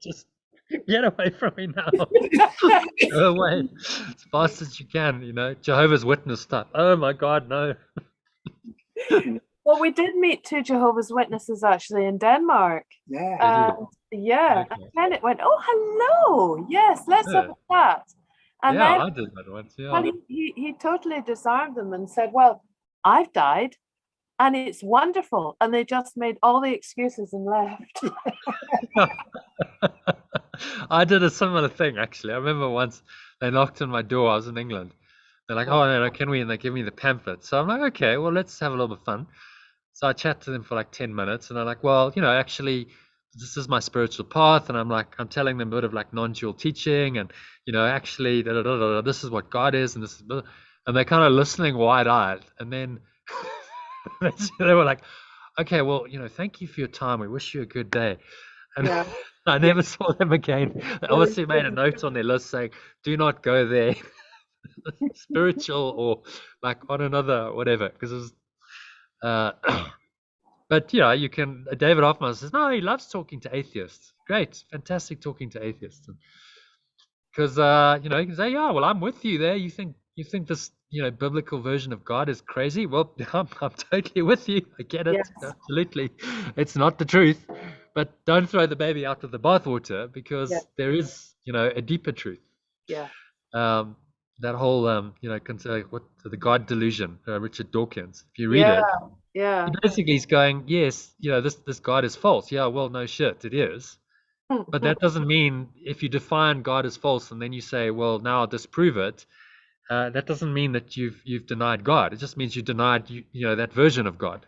Just get away from me now. Go away as fast as you can. Jehovah's Witness stuff. Oh my God, no. Well, we did meet 2 Jehovah's Witnesses actually in Denmark. Yeah. Yeah, Okay. and Kenneth went, "Oh, hello. Yes, let's have a chat." And Yeah, then, I did that once. well, Yeah. he totally disarmed them and said, "Well, I've died, and it's wonderful." And they just made all the excuses and left. I did a similar thing actually. I remember once they knocked on my door. I was in England. They're like, "Oh no, can we?" And they give me the pamphlet. So I'm like, "Okay, well, let's have a little bit of fun." So I chat to them for like 10 minutes, and they're like, "Well, actually, this is my spiritual path," and I'm telling them a bit of like non-dual teaching, and actually, this is what God is, and this is, and they're kind of listening wide-eyed, and then they were like, "Okay, well, thank you for your time. We wish you a good day." And Yeah. I never saw them again. They Well, obviously made a note on their list saying, "Do not go there." Spiritual or like on another whatever, because it was. But yeah, you can. David Hoffman says no, he loves talking to atheists. Great, fantastic talking to atheists. Because you know, you can say, yeah, well, I'm with you there. You think this, you know, biblical version of God is crazy? Well, I'm totally with you. I get it. Yes. Absolutely. It's not the truth. But don't throw the baby out with the bathwater, Yeah. because there is, you know, a deeper truth. Yeah. Um, that whole you know, what the God delusion, Richard Dawkins. If you read Yeah. it, he Yeah. basically is going, yes, you know, this God is false. Yeah, well, no shit, it is. But that doesn't mean, if you define God as false and then you say, well, now I'll disprove it, that doesn't mean that you've denied God. It just means you denied, you know, that version of God,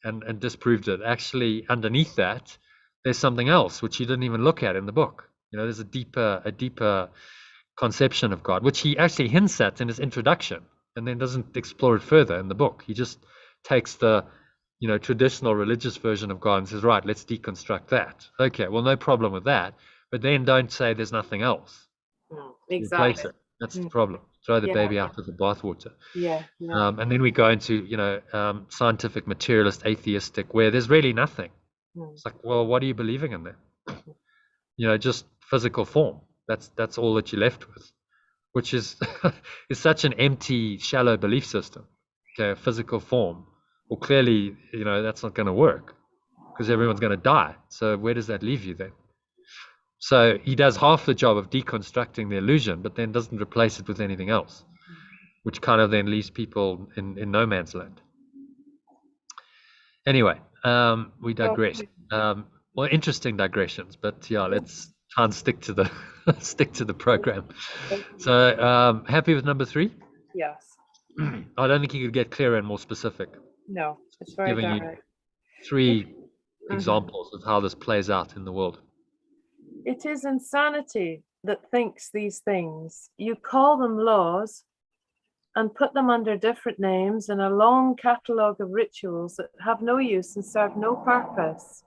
and disproved it. Actually, underneath that, there's something else which you didn't even look at in the book. You know, there's a deeper conception of God, which he actually hints at in his introduction, and then doesn't explore it further in the book. He just takes the, you know, traditional religious version of God and says, right, let's deconstruct that. Okay, well, no problem with that, but then don't say there's nothing else. Replace Exactly. it. That's the Mm. problem. Throw the Yeah. baby out with the bathwater. Yeah. Yeah. And then we go into, you know, scientific, materialist, atheistic, where there's really nothing. Mm. It's like, well, what are you believing in there? You know, just physical form. That's all that you're left with, which is is such an empty, shallow belief system. Okay, physical form. Well, clearly, you know, that's not going to work, because everyone's going to die. So where does that leave you then? So he does half the job of deconstructing the illusion, but then doesn't replace it with anything else, which kind of then leaves people in no man's land. Anyway, we digress. Okay. Well, interesting digressions, but yeah, let's try and stick to the stick to the program. So, happy with number 3? Yes. I don't think you could get clearer and more specific. No, it's very Giving you direct. 3 Mhm. examples of how this plays out in the world. It is insanity that thinks these things. You call them laws and put them under different names in a long catalogue of rituals that have no use and serve no purpose.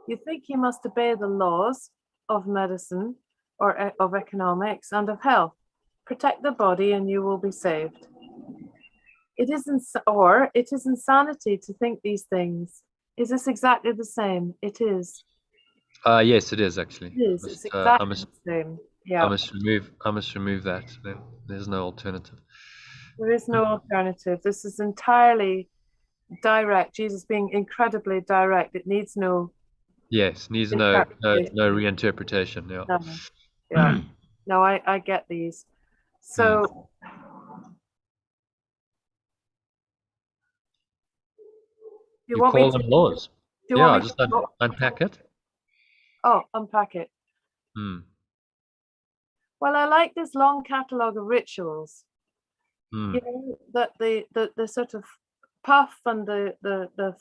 You think you must obey the laws of medicine or of economics and of health. Protect the body and you will be saved. It is it is insanity to think these things. Is this exactly the same? It is. Yes, it is actually. It is. It's exactly the same. I Yeah. must remove that. Then there's no alternative. There is no alternative. This is entirely direct. Jesus being incredibly direct. It needs no Yes, needs no interpretation. reinterpretation. Yeah. No. Yeah. No, I get these. Hmm. So you You want me call to them laws. do you want Yeah, me to just unpack it. unpack it? Hmm. Well, I like this long catalogue of rituals. Hmm. You know, that the sort of puff and the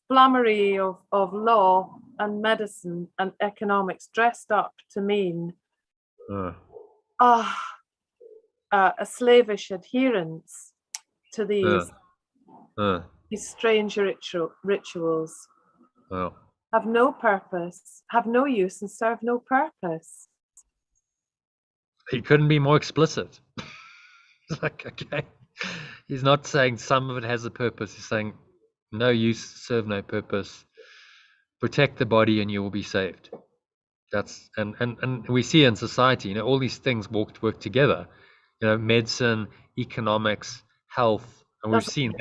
flummery of law and medicine and economics dressed up to mean Uh, ah a slavish adherence to uh, uh, these strange rituals well, have no purpose, have no use, and serve no purpose. he couldn't be more explicit. It's like, okay, he's not saying some of it has a purpose. He's saying no use, serve no purpose. Protect the body, and you will be saved. That's and we see in society, you know, all these things work together. You know, medicine, economics, health, and Doesn't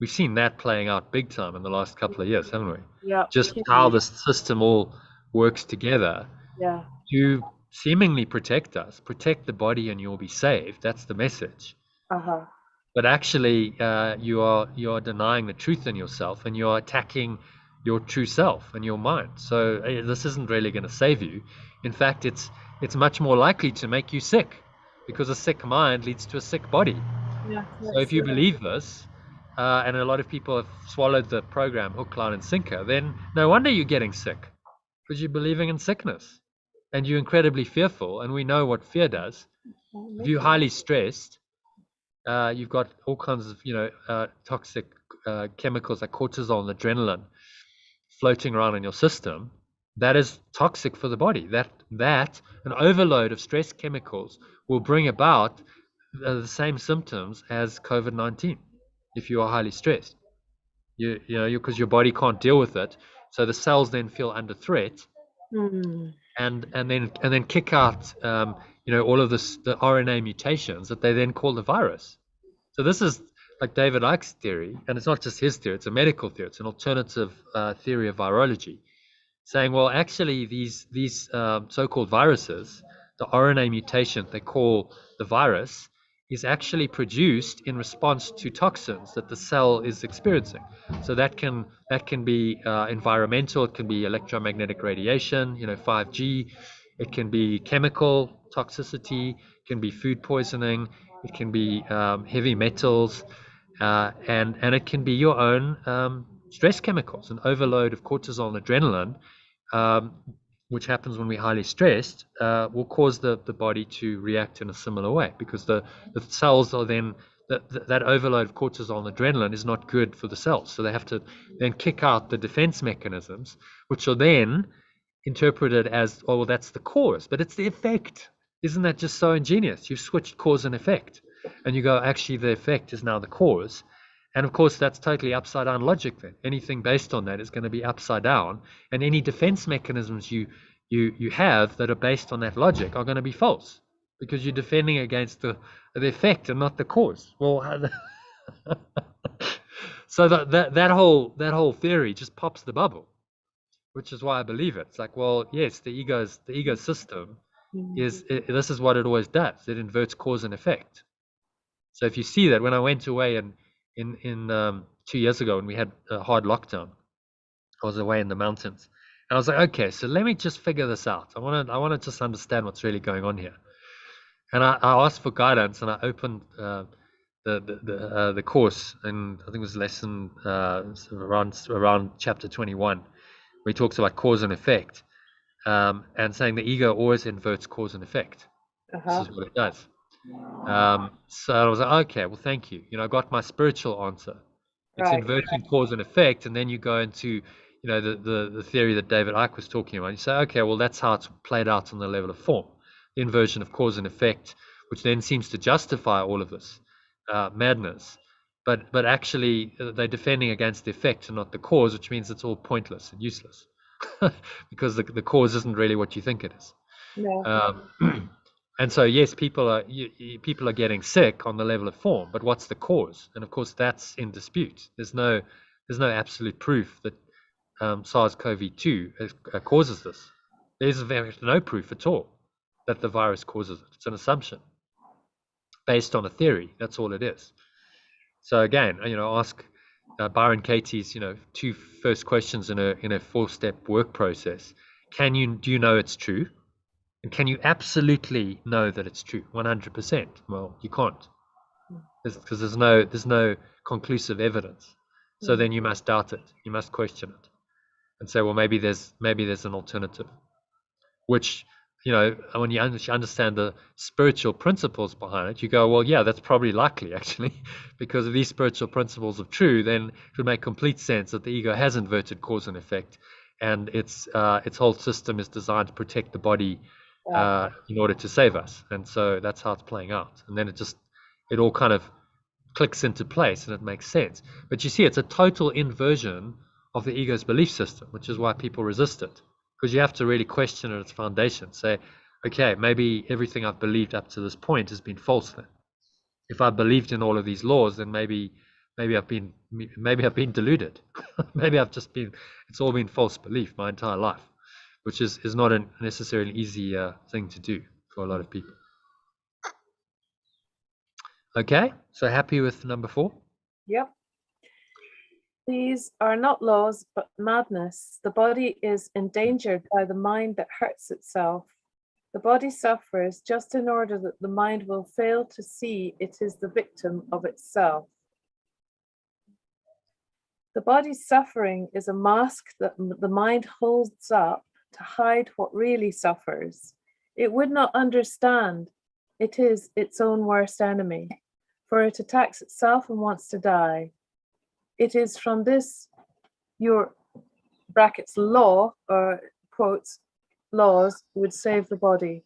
we've seen that playing out big time in the last couple of years, haven't we? yeah, Just how the system all works together yeah, to seemingly protect us, protect the body, and you'll be saved. That's the message. uh-huh. But actually, you are denying the truth in yourself, and you are attacking your true self and your mind. So this isn't really going to save you. In fact, it's much more likely to make you sick, because a sick mind leads to a sick body. Yeah, So if yes, you believe this, and a lot of people have swallowed the program hook, line, and sinker, then no wonder you're getting sick, because you're believing in sickness, and you're incredibly fearful. And we know what fear does. If you're highly stressed, you've got all kinds of, you know, toxic chemicals like cortisol and adrenaline floating around in your system. That is toxic for the body. That an overload of stress chemicals will bring about the same symptoms as COVID-19 if you are highly stressed. You know, because your body can't deal with it, so the cells then feel under threat, Hmm. and then kick out all of the RNA mutations that they then call the virus. So this is like David Icke's theory, and it's not just his theory; it's a medical theory. It's an alternative theory of virology, saying, well, actually, these so-called viruses, the RNA mutation they call the virus, is actually produced in response to toxins that the cell is experiencing. So that can be environmental, it can be electromagnetic radiation, 5G, it can be chemical toxicity, it can be food poisoning, it can be heavy metals, and it can be your own stress chemicals. An overload of cortisol and adrenaline, um, which happens when we're highly stressed, will cause the body to react in a similar way, because the cells are then, that overload of cortisol and adrenaline is not good for the cells. So they have to then kick out the defense mechanisms, which are then interpreted as, oh, well, that's the cause, but it's the effect. Isn't that just so ingenious? You've switched cause and effect, and you go, actually, the effect is now the cause. And of course, that's totally upside down logic then. Anything based on that is going to be upside down, and any defense mechanisms you have that are based on that logic are going to be false, because you're defending against the effect and not the cause. Well, so that whole theory just pops the bubble, which is why I believe it. It's like, well, yes, the ego system this is what it always does. It inverts cause and effect. So if you see that, when I went away in 2 years ago when we had a hard lockdown, I was away in the mountains, and I was like, okay, so let me just figure this out. I want to just understand what's really going on here. And I asked for guidance, and I opened the course, and I think it was lesson around chapter 21, where he talks about cause and effect, and saying the ego always inverts cause and effect. This is what it does. So I was like, okay, well, thank you. I got my spiritual answer. It's inverting cause and effect, and then you go into, the theory that David Icke was talking about. You say, okay, well, that's how it's played out on the level of form, the inversion of cause and effect, which then seems to justify all of this madness. But actually, they're defending against the effect and not the cause, which means it's all pointless and useless, because the cause isn't really what you think it is. No. And so, yes, people are getting sick on the level of form, but what's the cause? And of course, that's in dispute. There's no absolute proof that SARS-CoV-2 causes this. There's no proof at all that the virus causes it. It's an assumption based on a theory. That's all it is. So again, ask Byron Katie's, two first questions in a 4-step work process. Do you know it's true? And can you absolutely know that it's true, 100%? Well, you can't, because there's no conclusive evidence. So then you must doubt it. You must question it, and say, well, maybe there's an alternative. Which, when you understand the spiritual principles behind it, you go, well, yeah, that's probably likely, actually, because if these spiritual principles are true, then it would make complete sense that the ego has inverted cause and effect, and its whole system is designed to protect the body in order to save us. And so that's how it's playing out. And then it all kind of clicks into place and it makes sense. But you see, it's a total inversion of the ego's belief system, which is why people resist it, because you have to really question at its foundation. Say, okay, maybe everything I've believed up to this point has been false then. If I believed in all of these laws, then maybe I've been deluded. Maybe it's all been false belief my entire life, which is not a necessarily easy thing to do for a lot of people. Okay, so happy with number 4? Yep. These are not laws, but madness. The body is endangered by the mind that hurts itself. The body suffers just in order that the mind will fail to see it is the victim of itself. The body's suffering is a mask that the mind holds up to hide what really suffers. It would not understand it is its own worst enemy, for it attacks itself and wants to die. It is from this your brackets law, or quotes, laws would save the body.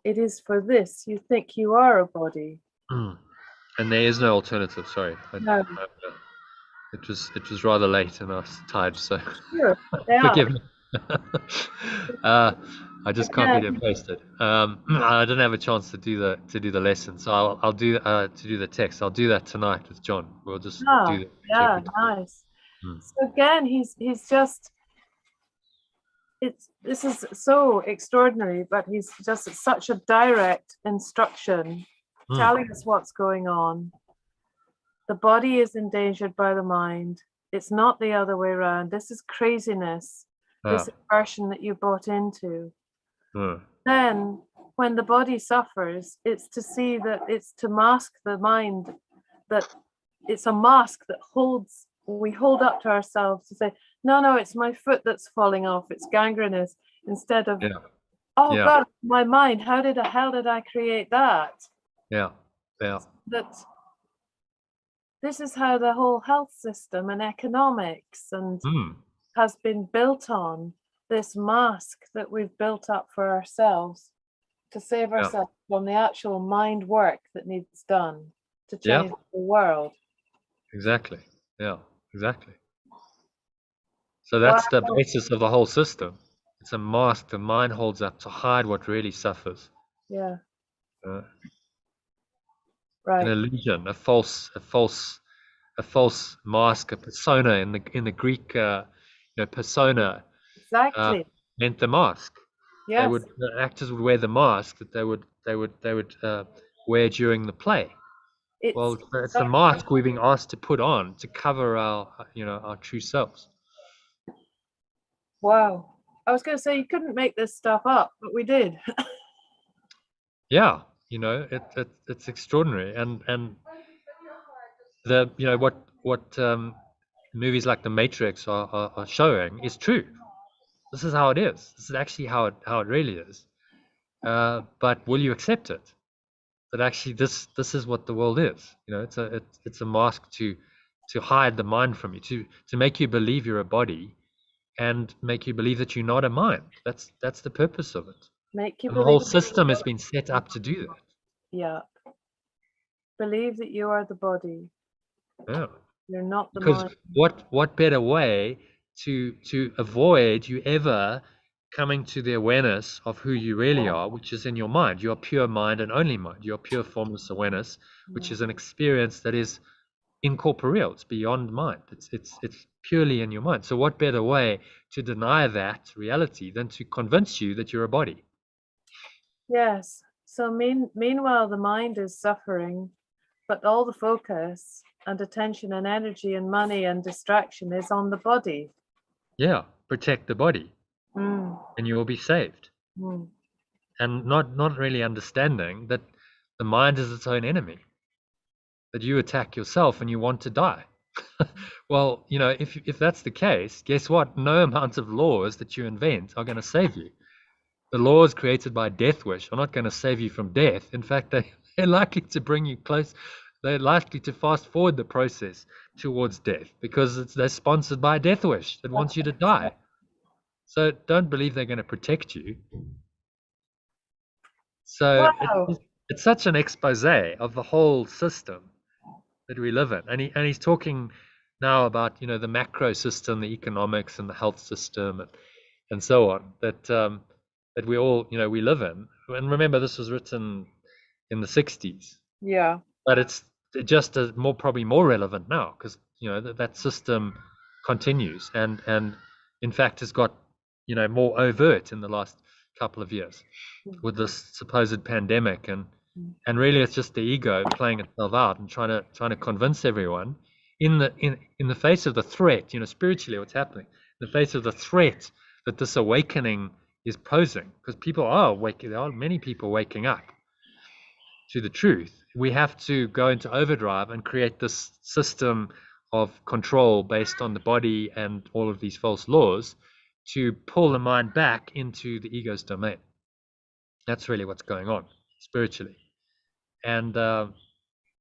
It is for this you think you are a body. And there is no alternative. Sorry, No. It was rather late and I was tired, so Sure, forgive me. I just copied and Again, pasted. I didn't have a chance to do the lesson, so I'll do to do the text. I'll do that tonight with John. We'll just do yeah, the yeah, Epictetus. nice. Hmm. So again, he's just this is so extraordinary, but he's just such a direct instruction Hmm. telling us what's going on. The body is endangered by the mind. It's not the other way around. This is craziness, Ah. this aversion that you bought into. Hmm. Then, when the body suffers, it's to see that it's to mask the mind, that it's a mask that we hold up to ourselves to say, no, no, it's my foot that's falling off, it's gangrenous, instead of, Yeah. oh Yeah. God, my mind, how did the hell did I create that? Yeah. Yeah. That this is how the whole health system and economics and Hmm. has been built on this mask that we've built up for ourselves to save Yeah. ourselves from the actual mind work that needs done to Yeah. change the world. Exactly. Yeah. Exactly. So Wow. that's the basis of the whole system. It's a mask the mind holds up to hide what really suffers. Yeah, Uh, an right. illusion, a false mask, a persona in the Greek, persona uh, Exactly. meant the mask. Yes. The actors would wear the mask that they would wear during the play. It's Well, it's the mask we're being asked to put on to cover our true selves. wow. I was going to say you couldn't make this stuff up, but we did. Yeah, it's extraordinary, and the what movies like The Matrix are showing is true. This is how it is. This is actually how it really is. But will you accept it? That actually this is what the world is. It's a mask to hide the mind from you, to make you believe you're a body and make you believe that you're not a mind. That's the purpose of it. Make you And the whole believe. system has been set up to do that. Yeah. Believe that you are the body. Yeah. You're not the Because mind. what better way to avoid you ever coming to the awareness of who you really are, which is in your mind. You are pure mind and only mind. You are pure formless awareness, which is an experience that is incorporeal. It's beyond mind. It's purely in your mind. So what better way to deny that reality than to convince you that you're a body? Yes. So meanwhile, the mind is suffering, but all the focus and attention and energy and money and distraction is on the body. Yeah, protect the body Mm, and you will be saved. mm. And not really understanding that the mind is its own enemy, that you attack yourself and you want to die. Well, if that's the case, guess what? No amount of laws that you invent are going to save you. The laws created by Death Wish are not going to save you from death. In fact, they're likely to bring you close. They're likely to fast forward the process towards death because they're sponsored by Death Wish that wants you to die. So don't believe they're going to protect you. So Wow. it's such an expose of the whole system that we live in. And he's talking now about, the macro system, the economics and the health system and so on that we all, we live in. And remember, this was written in the 60s, Yeah. but it's just probably more relevant now because, that system continues and in fact has got, more overt in the last couple of years with this supposed pandemic and really it's just the ego playing itself out and trying to convince everyone in the face of the threat, spiritually what's happening, in the face of the threat that this awakening is posing, because people are waking, there are many people waking up to the truth. We have to go into overdrive and create this system of control based on the body and all of these false laws to pull the mind back into the ego's domain. That's really what's going on spiritually. And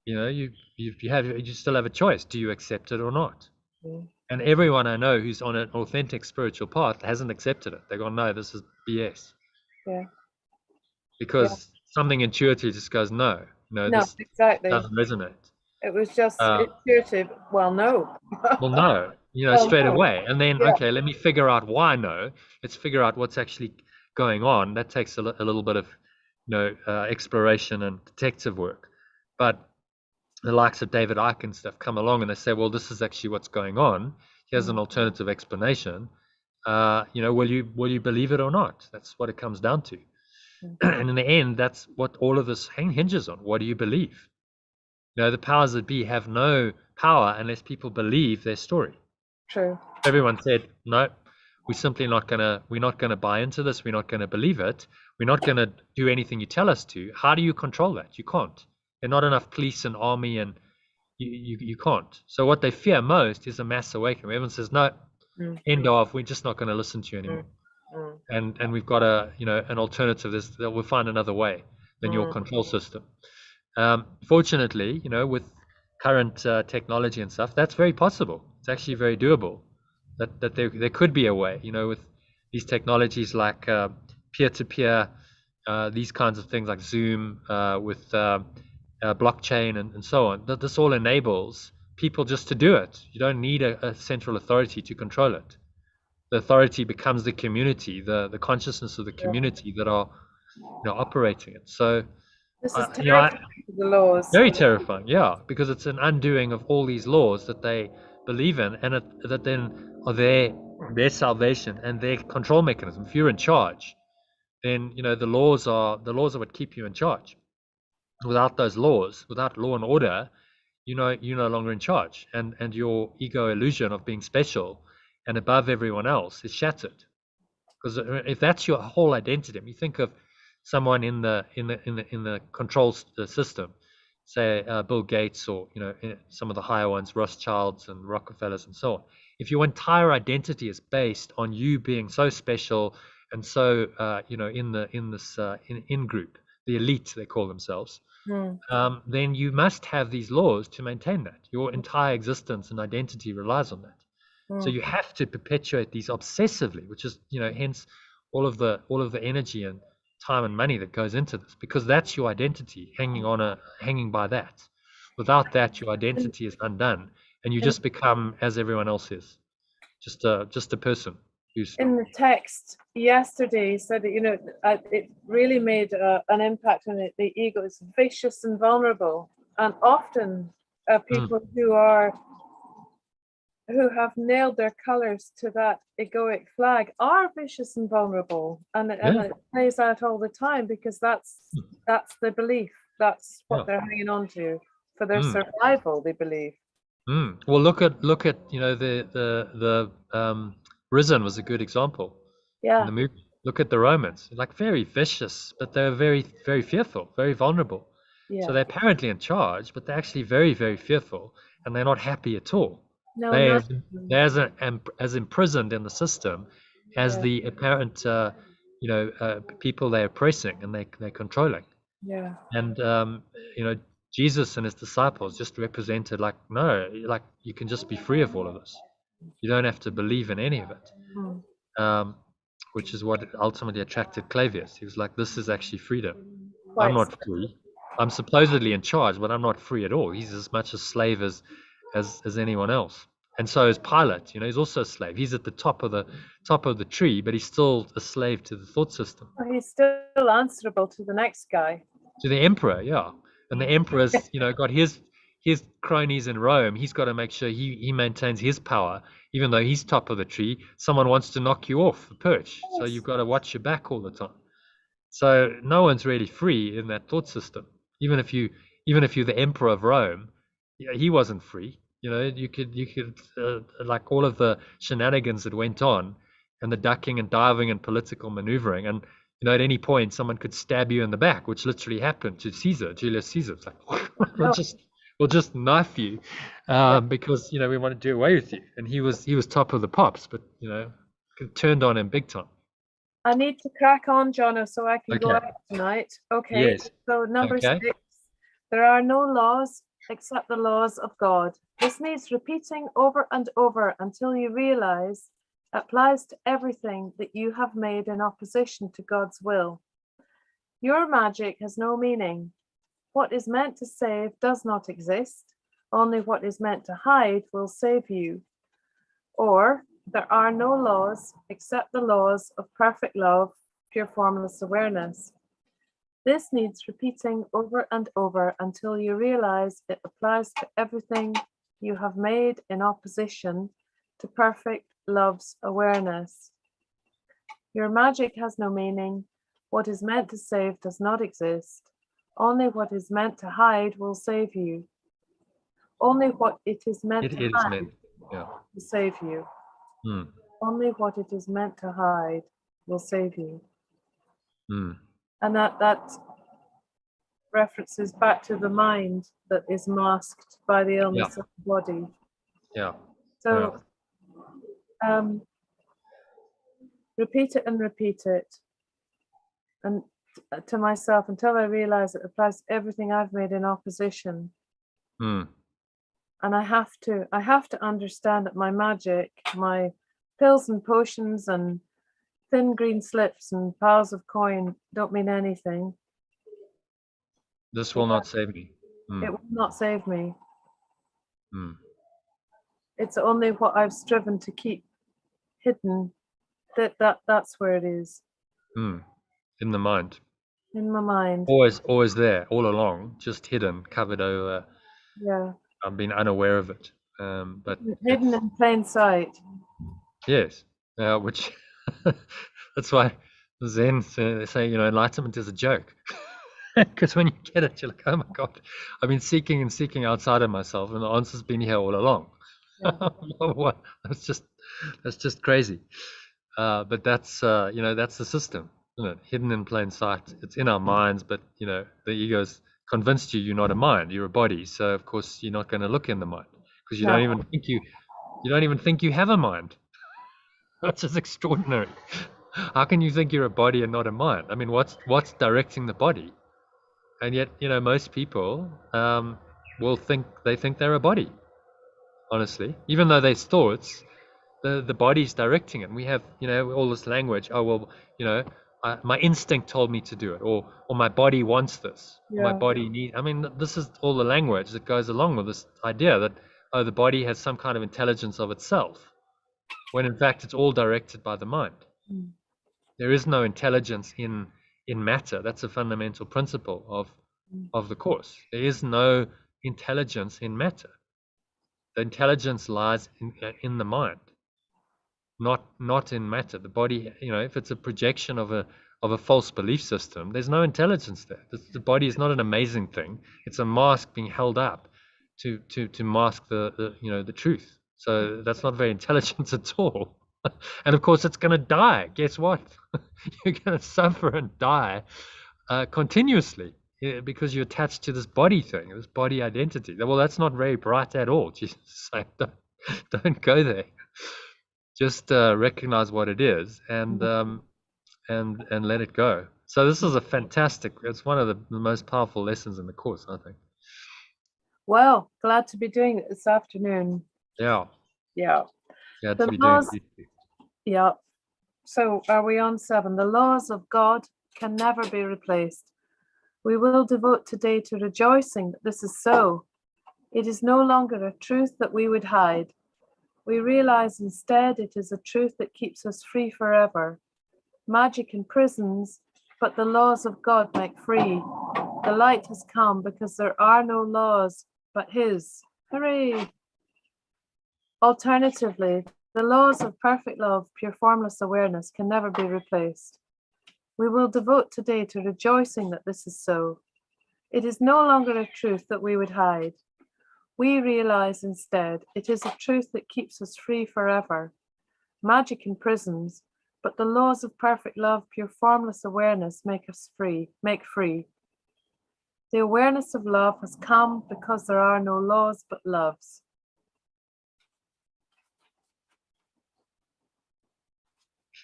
you still have a choice. Do you accept it or not? Mm. And everyone I know who's on an authentic spiritual path hasn't accepted it. They're going, no, this is BS. Yeah. Yeah. Because something intuitively just goes, no, No, this exactly. doesn't resonate. It was just Uh, intuitive. Well, no. well, no, Well, straight no. away. And then, Yeah. okay, let me figure out why no. Let's figure out what's actually going on, that takes a little bit of exploration and detective work. But the likes of David Icke and stuff come along and they say, well, this is actually what's going on. Here's an alternative explanation. Will you believe it or not? That's what it comes down to. And in the end, that's what all of this hinges on. What do you believe? The powers that be have no power unless people believe their story. True. Everyone said, no, we're not gonna buy into this. We're not gonna believe it. We're not gonna do anything you tell us to. How do you control that? You can't. There are not enough police and army, and you can't. So what they fear most is a mass awakening. Everyone says, no, end of. We're just not going to listen to you anymore. And we've got an alternative. We'll find another way than your control system. Fortunately, with current technology and stuff, that's very possible. It's actually very doable. That there could be a way. With these technologies like peer-to-peer, these kinds of things like Zoom, with blockchain and so on. This all enables people just to do it. You don't need a central authority to control it. The authority becomes the community, the consciousness of the community that are operating it. So this is terrifying, the laws. Very terrifying, yeah, because it's an undoing of all these laws that they believe in, and that then are their salvation and their control mechanism. If you're in charge, then the laws are what keep you in charge. Without those laws, without law and order, you're no longer in charge, and your ego illusion of being special and above everyone else is shattered. Because if that's your whole identity, you think of someone in the control system, say Bill Gates, or some of the higher ones, Rothschilds and Rockefellers and so on. If your entire identity is based on you being so special and so in this group, the elite they call themselves, then you must have these laws to maintain that. Your entire existence and identity relies on that. So you have to perpetuate these obsessively, which is hence all of the energy and time and money that goes into this, because that's your identity, hanging by that. Without that, your identity is undone, and you just become as everyone else is, just a person. In the text yesterday, said that it really made an impact on it. The ego is vicious and vulnerable, and often people who have nailed their colors to that egoic flag are vicious and vulnerable, and it plays out all the time, because that's the belief. That's what they're hanging on to for their survival, they believe. Well, look at the Risen was a good example. Yeah. In the movie, look at the Romans, like very vicious, but they're very, very fearful, very vulnerable. Yeah. So they're apparently in charge, but they're actually very, very fearful, and they're not happy at all. No, they're as imprisoned in the system as the apparent people they're oppressing and they're controlling. Yeah. And Jesus and his disciples just represented you can just be free of all of this. You don't have to believe in any of it, which is what ultimately attracted Clavius. He was like, this is actually freedom. I'm not free. I'm supposedly in charge, but I'm not free at all. He's as much a slave as anyone else. And so is Pilate. He's also a slave. He's at the top of the tree, but he's still a slave to the thought system. Well, he's still answerable to the next guy. To the emperor, yeah. And the emperor's, got his cronies in Rome. He's got to make sure he maintains his power, even though he's top of the tree. Someone wants to knock you off the perch, so you've got to watch your back all the time. So no one's really free in that thought system. Even if you're the emperor of Rome, he wasn't free. You could like all of the shenanigans that went on, and the ducking and diving and political maneuvering, and at any point someone could stab you in the back, which literally happened to Julius Caesar. It's like we'll just knife you because we want to do away with you. And he was top of the pops, but turned on him big time. I need to crack on, Jono, so I can go out tonight. Okay. Yes. So number 6, there are no laws except the laws of God. This needs repeating over and over until you realize it applies to everything that you have made in opposition to God's will. Your magic has no meaning. What is meant to save does not exist. Only what is meant to hide will save you. Or there are no laws except the laws of perfect love, pure formless awareness. This needs repeating over and over until you realize it applies to everything you have made in opposition to perfect love's awareness. Your magic has no meaning. What is meant to save does not exist. Only what is meant to hide will save you. Only what it is meant to It is hide meant. Yeah. will save you. Mm. Only what it is meant to hide will save you. Mm. And that references back to the mind that is masked by the illness of the body. Yeah. So repeat it and repeat it. And to myself until I realize it applies to everything I've made in opposition. Mm. And I have to understand that my magic, my pills and potions and thin green slips and piles of coin don't mean anything. This will not save me. Mm. It will not save me. Mm. It's only what I've striven to keep hidden that's where it is. Mm. In the mind. In my mind. Always there, all along, just hidden, covered over. Yeah. I've been unaware of it. But hidden in plain sight. Yes. Which that's why Zen they say, enlightenment is a joke. Because when you get it, you're like, oh my God, I've been seeking and seeking outside of myself, and the answer's been here all along. Yeah. That's just crazy. But that's that's the system, isn't it? Hidden in plain sight. It's in our minds, but the ego's convinced you're not a mind, you're a body. So of course you're not going to look in the mind because you don't even think you have a mind. That's just extraordinary. How can you think you're a body and not a mind? I mean, what's directing the body? And yet, most people will think they're a body. Honestly, even though they're thoughts, the body's directing it. And we have all this language. Oh well, my instinct told me to do it, or my body wants this. Yeah. Or my body needs. I mean, this is all the language that goes along with this idea that the body has some kind of intelligence of itself, when in fact it's all directed by the mind. Mm. There is no intelligence in matter. That's a fundamental principle of the course. There is no intelligence in matter. The intelligence lies in the mind, not in matter. The body, if it's a projection of a false belief system, there's no intelligence there. The body is not an amazing thing. It's a mask being held up to mask the truth. So that's not very intelligent at all. And of course, it's going to die. Guess what? You're going to suffer and die continuously because you're attached to this body thing, this body identity. Well, that's not very bright at all. Jesus, don't go there. Just recognize what it is and let it go. So this is it's one of the most powerful lessons in the course, I think. Well, glad to be doing it this afternoon. Yeah. Yeah. To be doing it. Yeah. So are we on 7? The laws of God can never be replaced. We will devote today to rejoicing that this is so. It is no longer a truth that we would hide. We realize instead it is a truth that keeps us free forever. Magic imprisons, but the laws of God make free. The light has come because there are no laws but His. Hooray! Alternatively, the laws of perfect love, pure formless awareness can never be replaced. We will devote today to rejoicing that this is so. It is no longer a truth that we would hide. We realize instead it is a truth that keeps us free forever. Magic imprisons, but the laws of perfect love, pure formless awareness make free. The awareness of love has come because there are no laws but loves.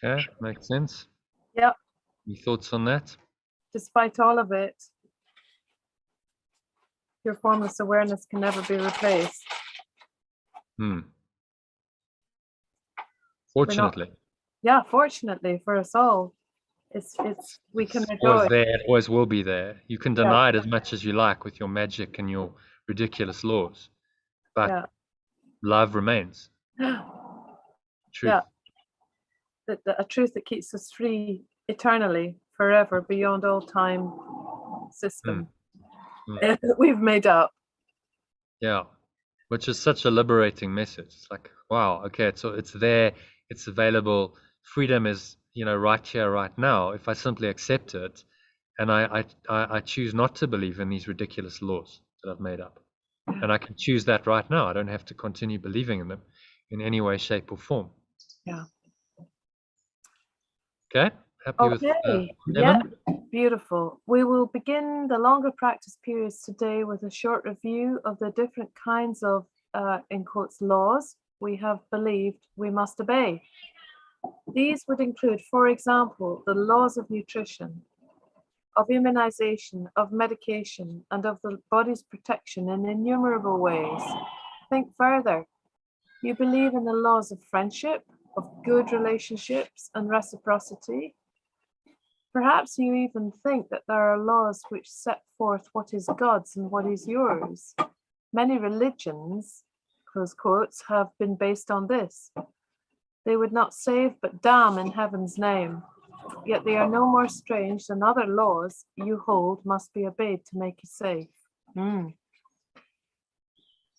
Okay, makes sense. Yep. Any thoughts on that? Despite all of it, pure formless awareness can never be replaced. Fortunately. Fortunately for us all. We can rejoice. Always there, it always will be there. You can deny it as much as you like with your magic and your ridiculous laws, but love remains. Truth. Yeah. A truth that keeps us free eternally, forever, beyond all time system Mm. that we've made up. Yeah, which is such a liberating message. It's like, wow, okay, so it's there, it's available. Freedom is, right here, right now. If I simply accept it, and I choose not to believe in these ridiculous laws that I've made up, and I can choose that right now. I don't have to continue believing in them in any way, shape, or form. Yeah. Okay, happy with Okay. Yeah. 7? Beautiful. We will begin the longer practice periods today with a short review of the different kinds of, in quotes, laws we have believed we must obey. These would include, for example, the laws of nutrition, of immunization, of medication, and of the body's protection in innumerable ways. Think further. You believe in the laws of friendship, of good relationships, and reciprocity. Perhaps you even think that there are laws which set forth what is God's and what is yours. Many religions, close quotes, have been based on this. They would not save but damn in heaven's name. Yet they are no more strange than other laws you hold must be obeyed to make you safe.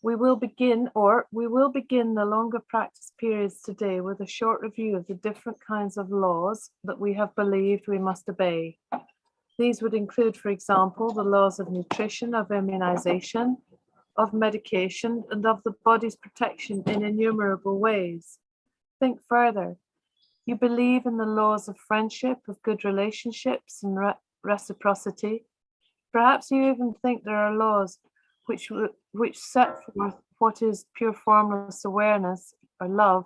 We will begin the longer practice periods today with a short review of the different kinds of laws that we have believed we must obey. These would include, for example, the laws of nutrition, of immunization, of medication, and of the body's protection in innumerable ways. Think further. You believe in the laws of friendship, of good relationships, and reciprocity. Perhaps you even think there are laws which set forth what is pure formless awareness or love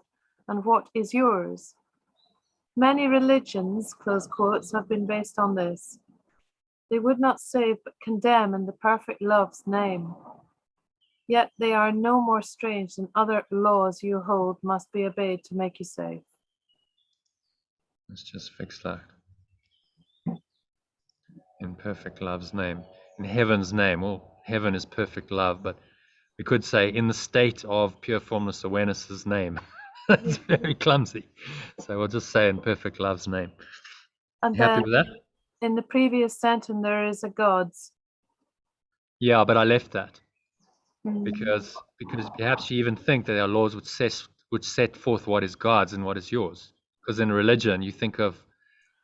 and what is yours. Many religions, close quotes, have been based on this. They would not save but condemn in the perfect love's name. Yet they are no more strange than other laws you hold must be obeyed to make you safe. Let's just fix that. In perfect love's name, in heaven's name. Well, heaven is perfect love, but we could say in the state of pure formless awareness's name. That's very clumsy. So we'll just say in perfect love's name. And Happy then with that? in the previous sentence, there is a God's. Yeah, but I left that because perhaps you even think that our laws would set forth what is God's and what is yours. Because in religion, you think of,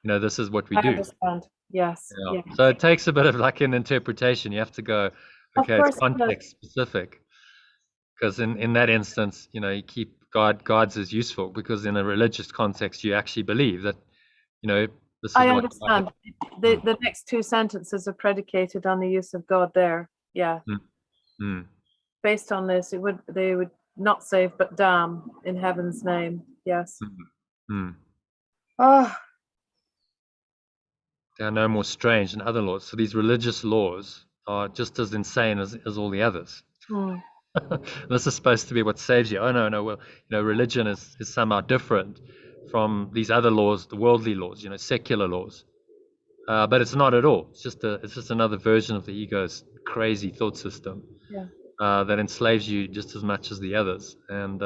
this is what we I do. understand. Yes. Yeah. Yeah. So it takes a bit of like an interpretation. You have to go, Of okay, it's course. context specific. Because in that instance, you keep God's is useful because in a religious context, you actually believe that, this is I what understand. The next two sentences are predicated on the use of God there. Yeah. Based on this, they would not save but damn in heaven's name. Yes. Oh, They are no more strange than other laws. So these religious laws are just as insane as all the others. This is supposed to be what saves you. Oh no, well, religion is somehow different from these other laws, the worldly laws, secular laws. But it's not at all. It's just another version of the ego's crazy thought system. yeah. That enslaves you just as much as the others. And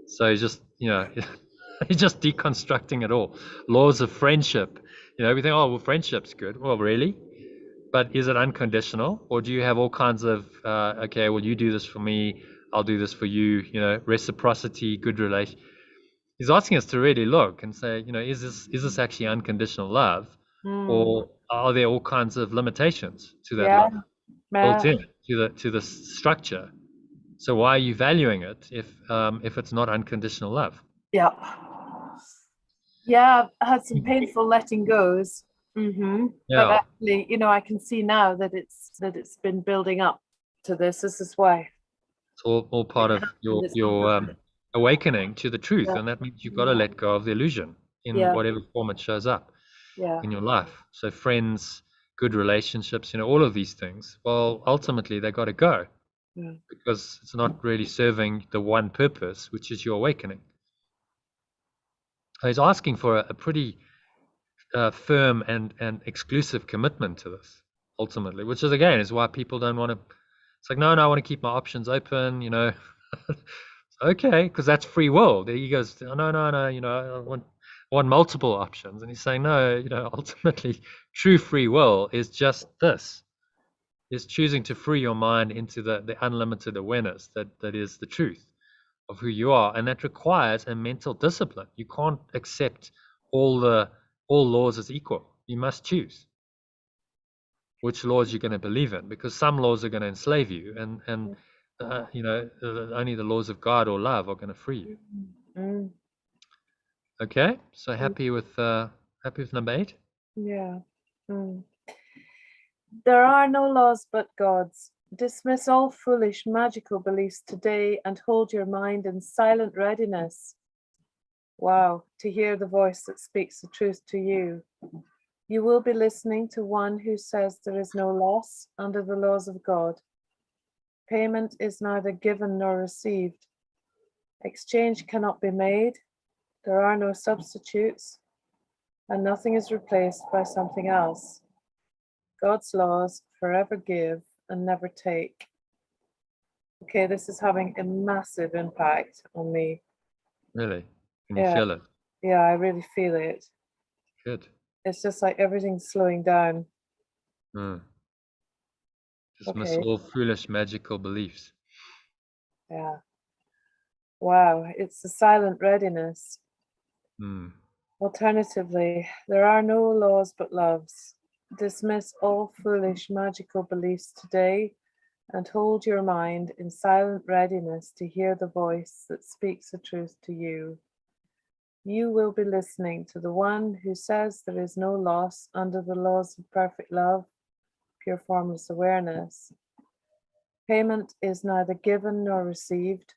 so he's just, he's just deconstructing it all. Laws of friendship. We think, oh, well, friendship's good. Well, really? But is it unconditional? Or do you have all kinds of, okay, well, you do this for me, I'll do this for you, reciprocity, good relation. He's asking us to really look and say, is this actually unconditional love? Or are there all kinds of limitations to that love built in to the structure? So why are you valuing it if it's not unconditional love? Yeah. Yeah, I've had some painful letting goes. Yeah. But actually, I can see now that it's been building up to this. This is why. It's all part of your awakening to the truth, and that means you've got to let go of the illusion in whatever form it shows up in your life. So friends, good relationships, all of these things. Well, ultimately they got to go because it's not really serving the one purpose, which is your awakening. He's asking for a pretty firm and exclusive commitment to this ultimately, which is again is why people don't want to. It's like, no, I want to keep my options open, Okay, because that's free will. The ego's, no, I want multiple options. And he's saying, no, ultimately true free will is just this, is choosing to free your mind into the unlimited awareness that is the truth of who you are. And that requires a mental discipline. You can't accept all laws as equal. You must choose which laws you're going to believe in, because some laws are going to enslave you, and only the laws of God or love are going to free you. Mm. Okay, so happy with number 8. Yeah. There are no laws but God's. Dismiss all foolish magical beliefs today and hold your mind in silent readiness. Wow, to hear the voice that speaks the truth to you. You will be listening to one who says there is no loss under the laws of God. Payment is neither given nor received. Exchange cannot be made. There are no substitutes, and nothing is replaced by something else. God's laws forever give and never take. Okay, this is having a massive impact on me. Really? Can you Yeah, feel it? yeah, I really feel it. Good. It's just like everything's slowing down. Dismiss Okay, all foolish magical beliefs. yeah. Wow, it's the silent readiness. Alternatively, there are no laws but love's. Dismiss all foolish magical beliefs today and hold your mind in silent readiness to hear the voice that speaks the truth to you. You will be listening to the one who says there is no loss under the laws of perfect love, pure formless awareness. Payment is neither given nor received.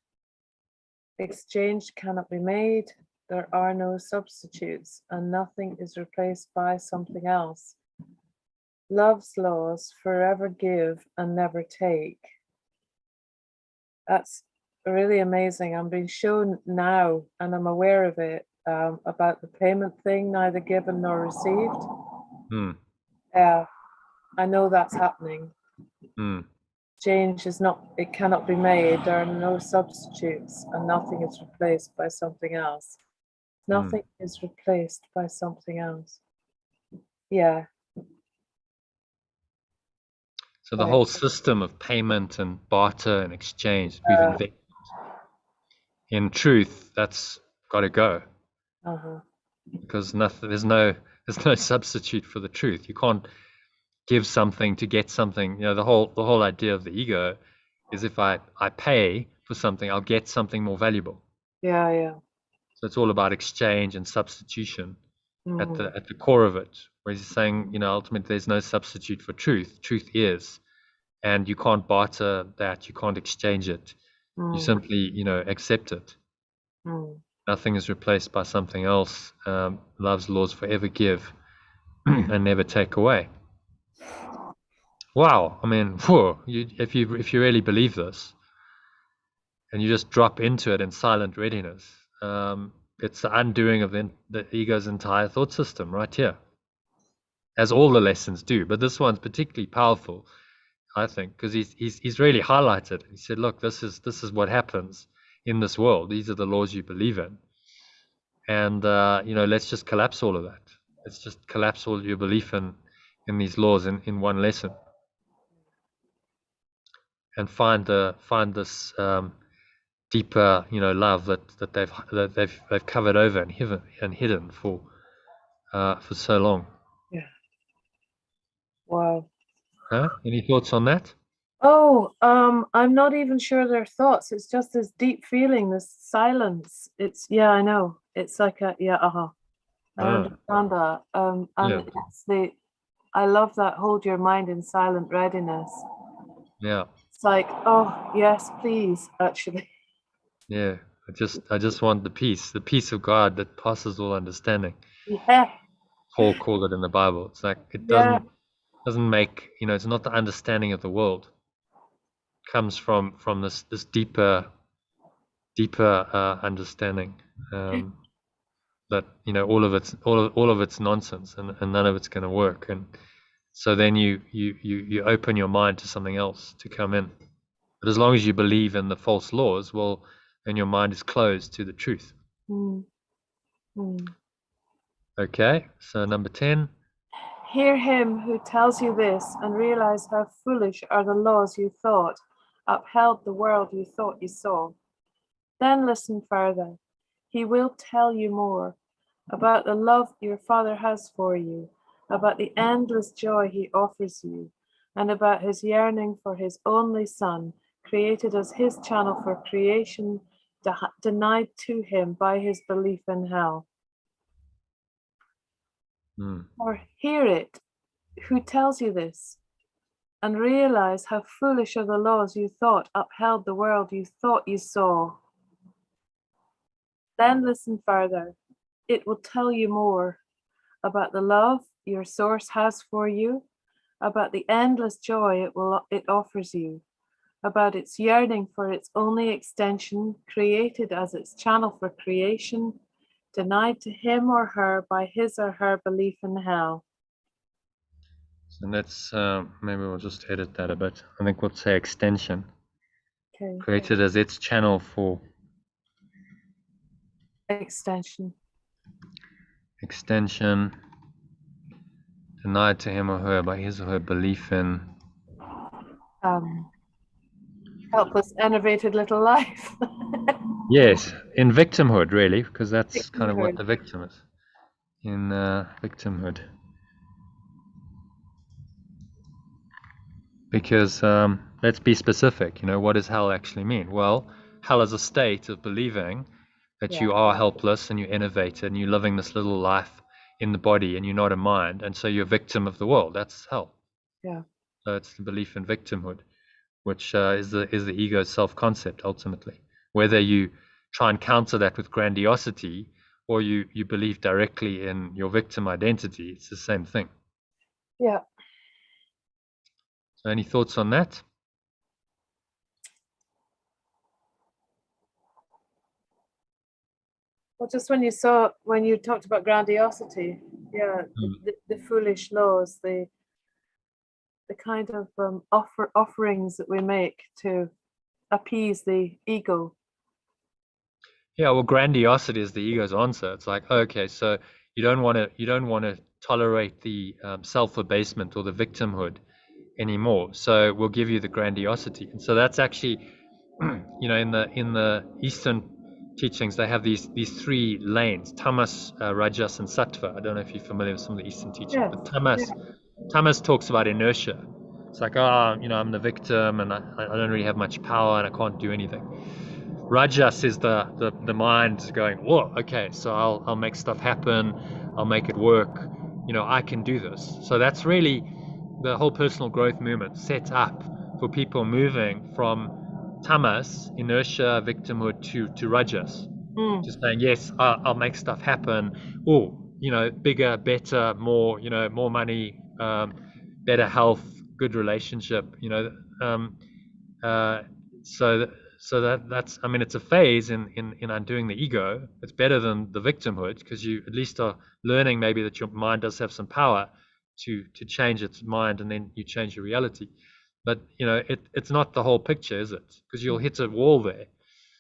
Exchange cannot be made. There are no substitutes, and nothing is replaced by something else. Love's laws forever give and never take. That's really amazing. I'm being shown now, and I'm aware of it, about the payment thing, neither given nor received. Yeah, I know that's happening. Change is not, it cannot be made. There are no substitutes, and nothing is replaced by something else. Nothing is replaced by something else. Yeah. So the whole system of payment and barter and exchange we've invented, in truth, that's got to go. Because there's no substitute for the truth. You can't give something to get something. The whole idea of the ego is, if I pay for something, I'll get something more valuable. Yeah. So it's all about exchange and substitution at the core of it. Where he's saying, ultimately there's no substitute for truth. Truth is, and you can't barter that. You can't exchange it. You simply, accept it. Nothing is replaced by something else. Love's laws forever give and never take away. Wow, I mean, if you really believe this, and you just drop into it in silent readiness, it's the undoing of the ego's entire thought system right here, as all the lessons do. But this one's particularly powerful, I think, because he's really highlighted. He said, look, this is what happens in this world. These are the laws you believe in, and let's just collapse all of that. Let's just collapse all your belief in these laws in one lesson, and find this deeper, love that they've covered over and hidden for so long. Yeah. Wow. Any thoughts on that? Oh, I'm not even sure they're thoughts. It's just this deep feeling, this silence. Yeah, I know. It's like I understand that. And it's I love that hold your mind in silent readiness. Yeah. It's like, oh yes, please, actually. Yeah. I just want the peace of God that passes all understanding. Yeah. Paul called it in the Bible. It's like it doesn't make, it's not the understanding of the world. It comes from this deeper understanding, that all of it's nonsense, and none of it's going to work. And so then you open your mind to something else to come in. But as long as you believe in the false laws, well, then your mind is closed to the truth. Okay, so number 10. Hear him who tells you this and realize how foolish are the laws you thought upheld the world you thought you saw. Then listen further. He will tell you more about the love your Father has for you, about the endless joy he offers you, and about his yearning for his only Son, created as his channel for creation, denied to him by his belief in hell. Hmm. Or hear it, who tells you this, and realize how foolish are the laws you thought upheld the world you thought you saw. Then listen further. It will tell you more about the love your source has for you, about the endless joy it offers you, about its yearning for its only extension, created as its channel for creation, denied to him or her by his or her belief in hell. So let's maybe we'll just edit that a bit. I think we'll say extension. Okay. Created as its channel for Extension. extension, denied to him or her by his or her belief in. Helpless, enervated little life. Yes, in victimhood, really, because that's kind of what Victimhood. the victim is. In victimhood. Because let's be specific, what does hell actually mean? Well, hell is a state of believing that Yeah. you are helpless and you're innovated and you're living this little life in the body and you're not a mind, and so you're a victim of the world. That's hell. Yeah. So it's the belief in victimhood, which is the ego's self-concept ultimately. Whether you try and counter that with grandiosity or you believe directly in your victim identity, it's the same thing. Yeah. So any thoughts on that? Well, just when you talked about grandiosity, yeah, the foolish laws, the kind of offerings that we make to appease the ego. Yeah, well, grandiosity is the ego's answer. It's like, okay, so you don't want to tolerate the self-abasement or the victimhood anymore. So we'll give you the grandiosity. And so that's actually, in the Eastern teachings, they have these three lanes: tamas, rajas, and sattva. I don't know if you're familiar with some of the Eastern teachings, Yes. but tamas talks about inertia. It's like, I'm the victim, and I don't really have much power, and I can't do anything. Rajas is the mind going, whoa, okay, so I'll make stuff happen, I'll make it work, I can do this. So that's really the whole personal growth movement set up for people moving from tamas, inertia, victimhood, to rajas. Mm. Just saying, yes, I'll make stuff happen. Or, bigger, better, more money, better health, good relationship, um, uh, so that's, I mean, it's a phase in undoing the ego. It's better than the victimhood because you at least are learning maybe that your mind does have some power to change its mind, and then you change your reality. But it's not the whole picture, is it? Because you'll hit a wall there.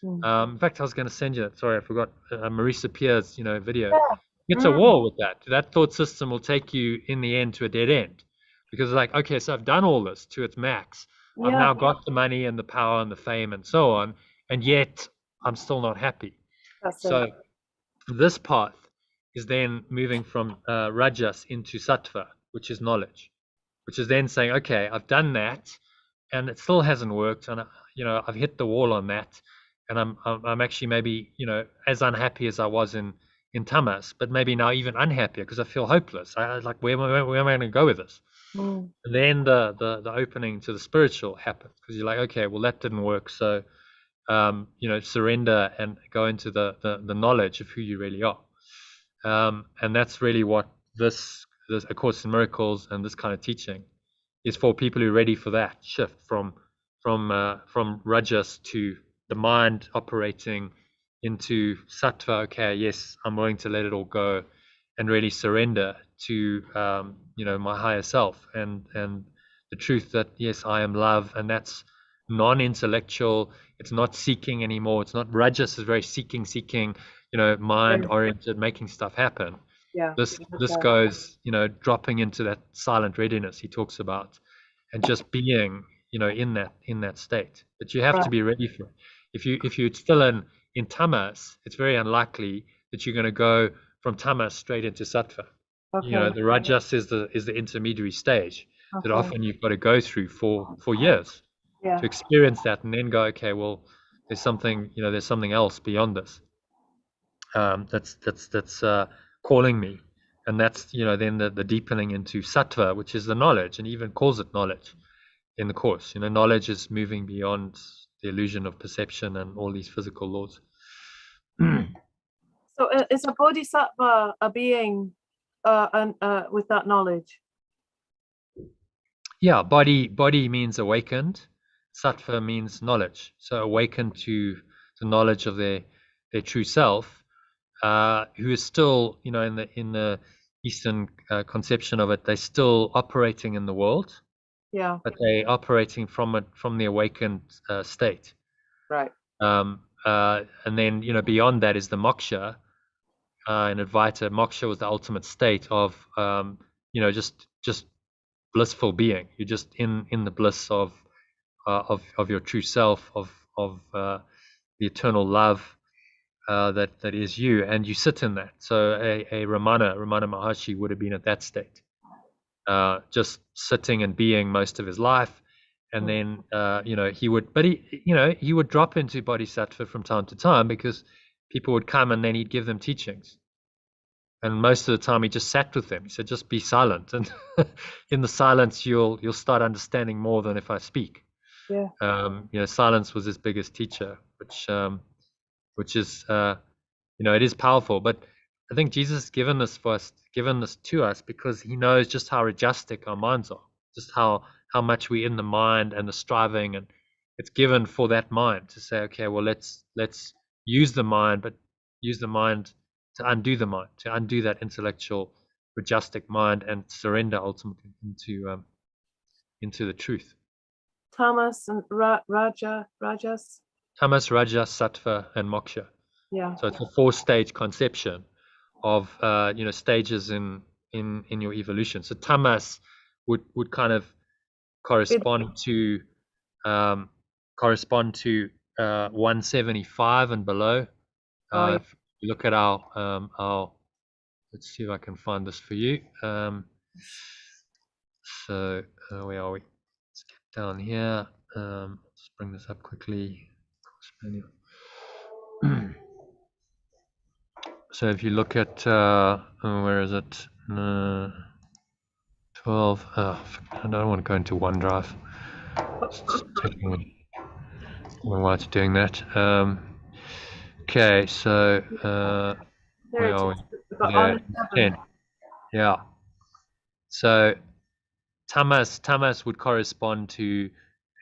In fact, I was going to send you that. Sorry, I forgot. Marisa Peer's video. Yeah. It's a wall with that. That thought system will take you in the end to a dead end, because like, okay, so I've done all this to its max. I've Yeah. now got the money and the power and the fame and so on, and yet I'm still not happy. That's it. So this path is then moving from rajas into sattva, which is knowledge, which is then saying, okay, I've done that, and it still hasn't worked, and I've hit the wall on that, and I'm actually maybe as unhappy as I was in tamas, but maybe now even unhappier because I feel hopeless. I like, where am I going to go with this? Mm. And then the opening to the spiritual happens, because you're like, okay, well, that didn't work, so surrender and go into the knowledge of who you really are. And that's really what this A Course in Miracles and this kind of teaching is for: people who are ready for that shift from rajas to the mind operating into sattva. Okay, yes, I'm willing to let it all go and really surrender to my higher self, and the truth that yes, I am love, and that's non-intellectual. It's not seeking anymore. It's not Rajas is very seeking, mind oriented, making stuff happen. Yeah. This goes, dropping into that silent readiness he talks about, and just being, in that state. But you have to Right. be ready for it. If you're still in tamas, it's very unlikely that you're going to go from tamas straight into sattva. Okay. The rajas is the intermediary stage that Okay. often you've got to go through for years Yeah. to experience that, and then go, okay, well, there's something else beyond this, that's calling me, and that's, then the deepening into sattva, which is the knowledge, and even calls it knowledge in the course. Knowledge is moving beyond the illusion of perception and all these physical laws. So is a bodhisattva a being with that knowledge? Yeah, body means awakened. Sattva means knowledge. So awakened to the knowledge of their true self, who is still, in the Eastern conception of it, they're still operating in the world, Yeah. but they're operating from the awakened state. Right. And then, beyond that is the moksha. In Advaita, moksha was the ultimate state of, just blissful being. You're just in the bliss of your true self, of the eternal love that is you, and you sit in that. So a Ramana Maharshi would have been at that state, just sitting and being most of his life. And then he would drop into bodhisattva from time to time, because people would come and then he'd give them teachings. And most of the time he just sat with them. He said, just be silent, and in the silence you'll start understanding more than if I speak. Yeah. Silence was his biggest teacher, which is, it is powerful. But I think Jesus has given this to us because he knows just how rajastic our minds are, just how much we're in the mind and the striving, and it's given for that mind to say, okay, well, let's use the mind, but use the mind to undo the mind, to undo that intellectual rajastic mind, and surrender ultimately into the truth. Tamas and rajas. Tamas, rajas, sattva, and moksha. Yeah. So it's a 4-stage conception of stages in your evolution. So tamas would kind of correspond to 175 and below. Yeah. If you look at our, let's see if I can find this for you. So where are we? Let's get down here. Let's bring this up quickly. So if you look at where is it? 12. I don't want to go into OneDrive. It's taking me a while to doing that. Okay, so where are we? Yeah, 10. Yeah. So tamas would correspond to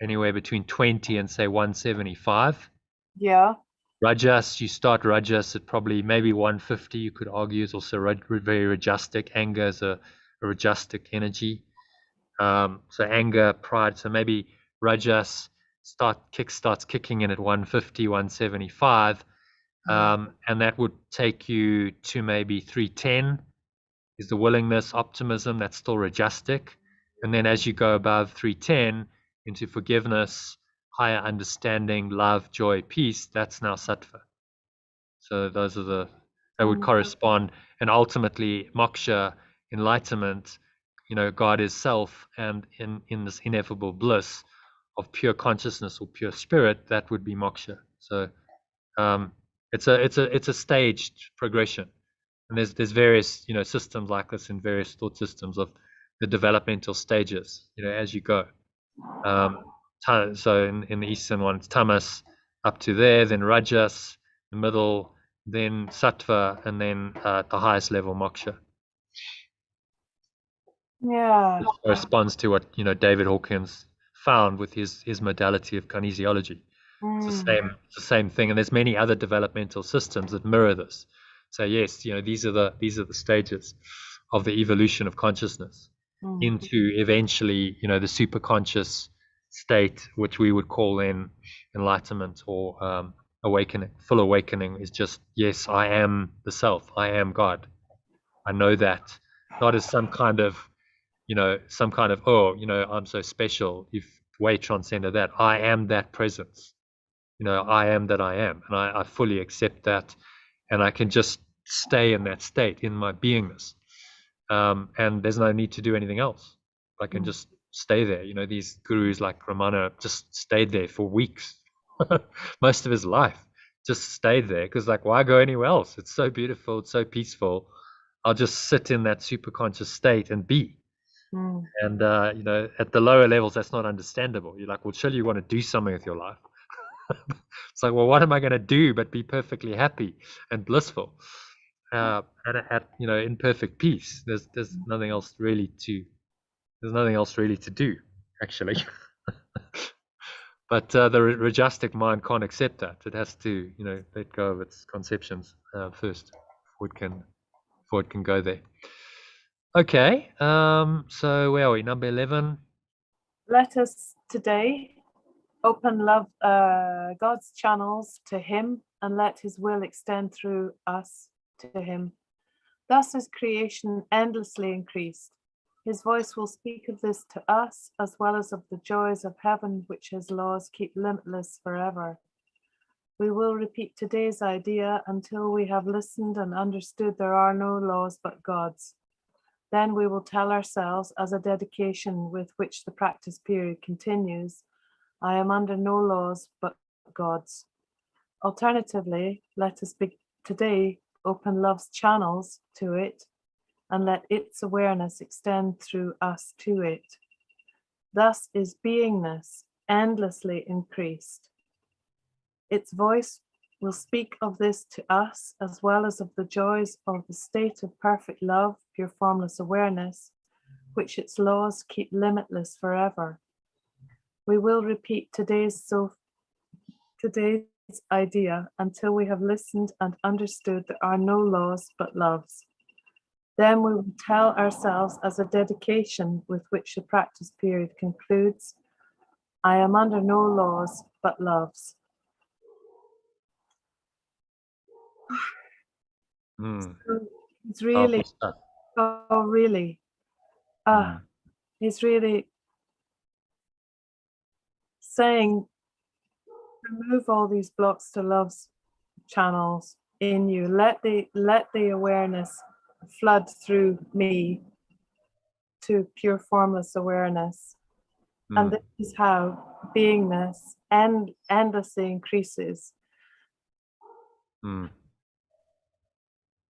anywhere between 20 and say 175. Yeah. Rajas, you start rajas at probably maybe 150. You could argue is also very rajastic. Anger is a rajastic energy. So anger, pride. So maybe rajas starts kicking in at 150, 175, and that would take you to maybe 310. Is the willingness, optimism. That's still rajastic. And then as you go above 310 into forgiveness, higher understanding, love, joy, peace, that's now sattva. So those are that would correspond. And ultimately moksha, enlightenment, God is self, and in this ineffable bliss of pure consciousness or pure spirit, that would be moksha. So it's a staged progression, and there's various systems like this in various thought systems of the developmental stages as you go. So in the Eastern one, it's tamas up to there, then rajas, the middle, then sattva, and then at the highest level moksha. Yeah. This corresponds to what David Hawkins found with his modality of kinesiology. It's the same thing, and there's many other developmental systems that mirror this. So yes, these are the stages of the evolution of consciousness into eventually the superconscious state, which we would call then enlightenment or awakening. Full awakening is just, yes, I am the self, I am God, I know that, not as some kind of, oh, I'm so special. You've way transcended that. I am that presence. I am that I am, and I fully accept that, and I can just stay in that state in my beingness, and there's no need to do anything else. I can just stay there. These gurus like Ramana just stayed there for weeks, most of his life, just stayed there because, like, why go anywhere else? It's so beautiful, it's so peaceful. I'll just sit in that super conscious state and be. And at the lower levels, that's not understandable. You're like, well, surely you want to do something with your life. It's like, well, what am I going to do but be perfectly happy and blissful, in perfect peace? There's nothing else really to do, actually. But the Rajasic mind can't accept that. It has to, let go of its conceptions first before it can go there. Okay, so where are we? Number 11. Let us today open God's channels to him, and let his will extend through us to him. Thus is creation endlessly increased. His voice will speak of this to us, as well as of the joys of heaven, which his laws keep limitless forever. We will repeat today's idea until we have listened and understood there are no laws but God's. Then we will tell ourselves, as a dedication with which the practice period continues, I am under no laws but God's. Alternatively, let us today open love's channels to it, and let its awareness extend through us to it. Thus is beingness endlessly increased. Its voice will speak of this to us, as well as of the joys of the state of perfect love, pure formless awareness, which its laws keep limitless forever. We will repeat today's idea until we have listened and understood there are no laws but love's. Then we will tell ourselves, as a dedication with which the practice period concludes, I am under no laws but love's. So it's really, he's really saying, remove all these blocks to love's channels in you. Let the awareness flood through me to pure formless awareness. And this is how beingness endlessly increases.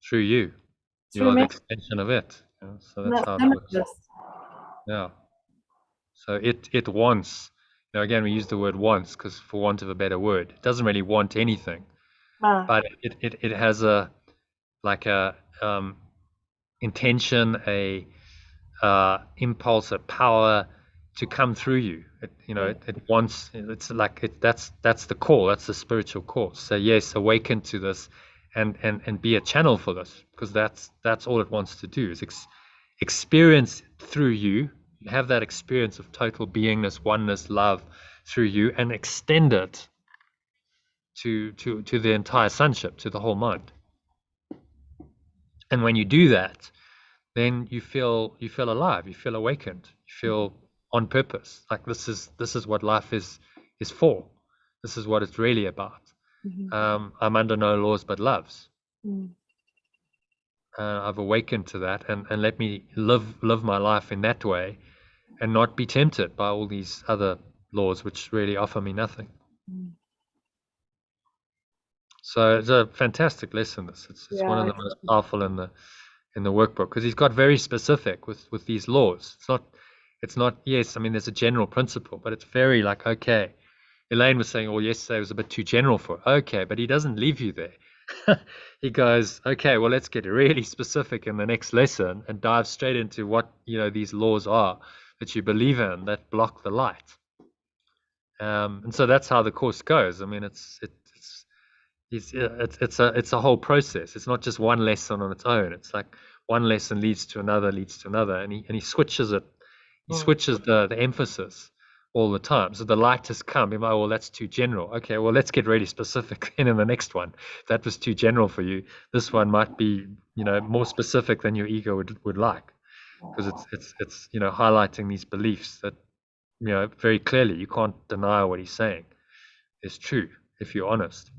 Through you. You are the extension of it. So that's how it works. Yeah. So it wants, again, we use the word wants because for want of a better word, it doesn't really want anything. But it has a intention, a impulse, a power to come through you. It wants. It's like that's the call. That's the spiritual call. So yes, awaken to this, and be a channel for this, because that's all it wants to do is experience through you. You have that experience of total beingness, oneness, love through you, and extend it to the entire sonship, to the whole mind. And when you do that, then you feel alive, you feel awakened, you feel on purpose. Like this is what life is for. This is what it's really about. I'm under no laws but love's. I've awakened to that, and let me live my life in that way, and not be tempted by all these other laws which really offer me nothing. So it's a fantastic lesson. It's one of the most powerful in the workbook, because he's got very specific with these laws. It's not yes, I mean there's a general principle, but it's very like, okay, Elaine was saying, well, yesterday it was a bit too general for it. Okay, but he doesn't leave you there. He goes, okay, well, let's get really specific in the next lesson and dive straight into what these laws are that you believe in that block the light. And so that's how the course goes. I mean, it's a whole process. It's not just one lesson on its own. It's like one lesson leads to another, and he switches it. He switches the emphasis all the time. So the light has come. You're like, well, that's too general. Okay, well, let's get really specific in the next one. That was too general for you. This one might be, more specific than your ego would like, because it's highlighting these beliefs that very clearly you can't deny what he's saying is true if you're honest.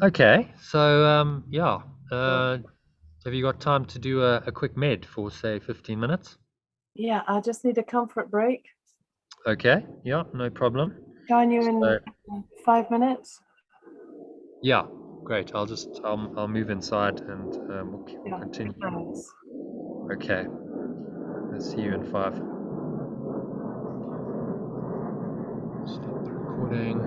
Okay, so yeah, have you got time to do a quick med for say 15 minutes? Yeah, I just need a comfort break. Okay, yeah, no problem. Join you in So, 5 minutes. yeah, great. I'll move inside and we'll Yeah, continue. thanks. Okay, I'll see you in 5. Stop the recording.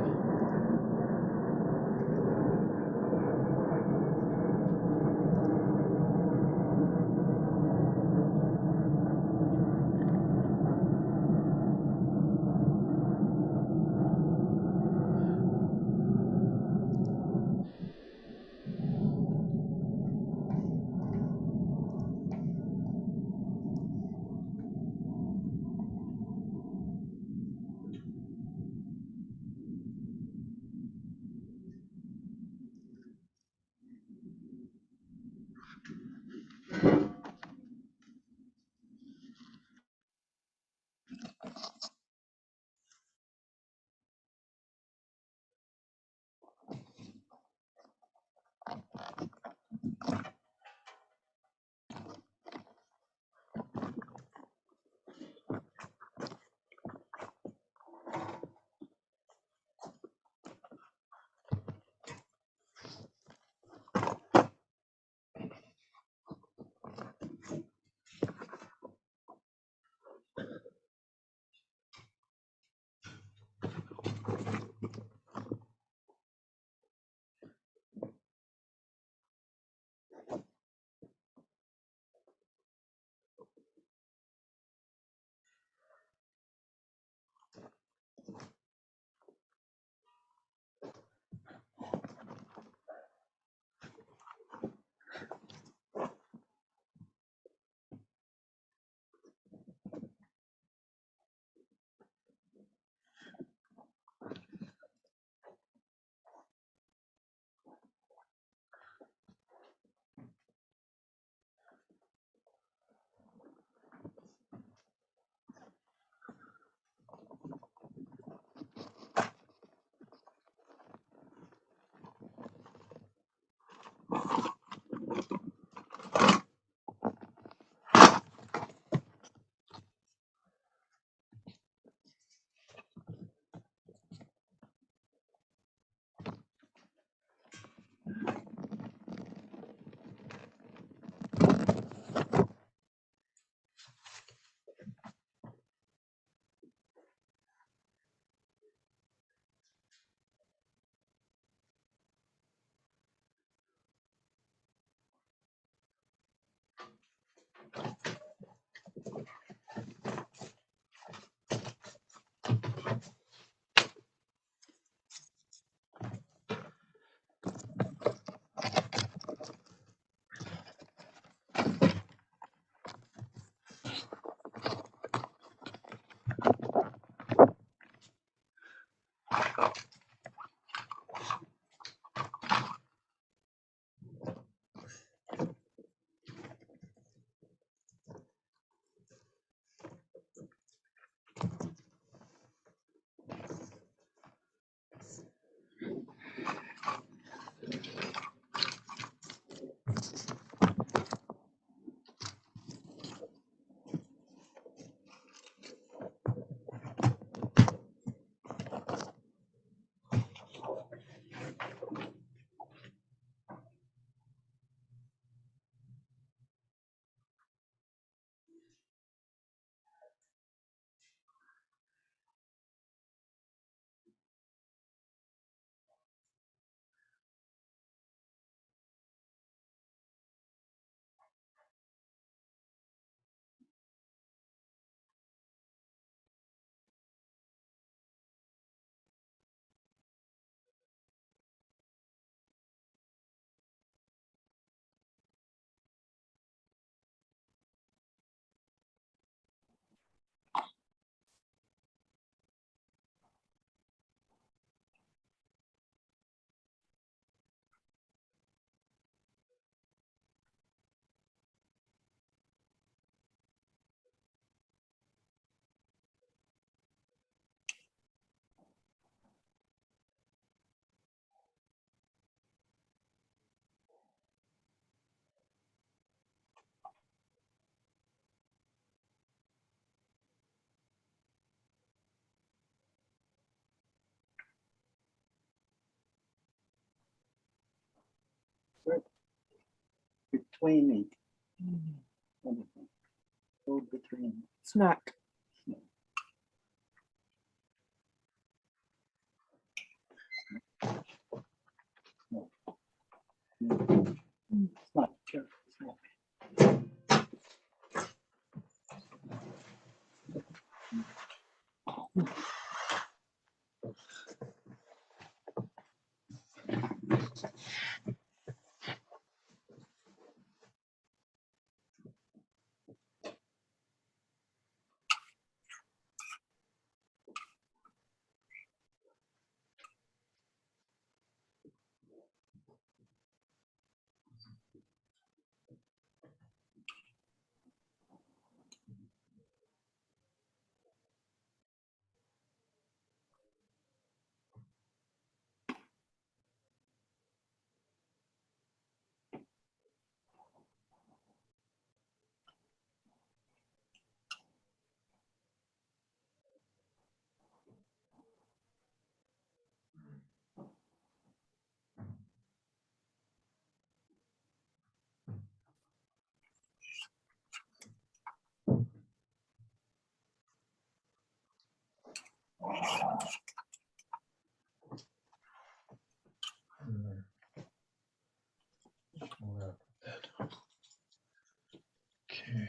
Between it. Go between. Snack. No. Snack. Sure. Snack. Okay.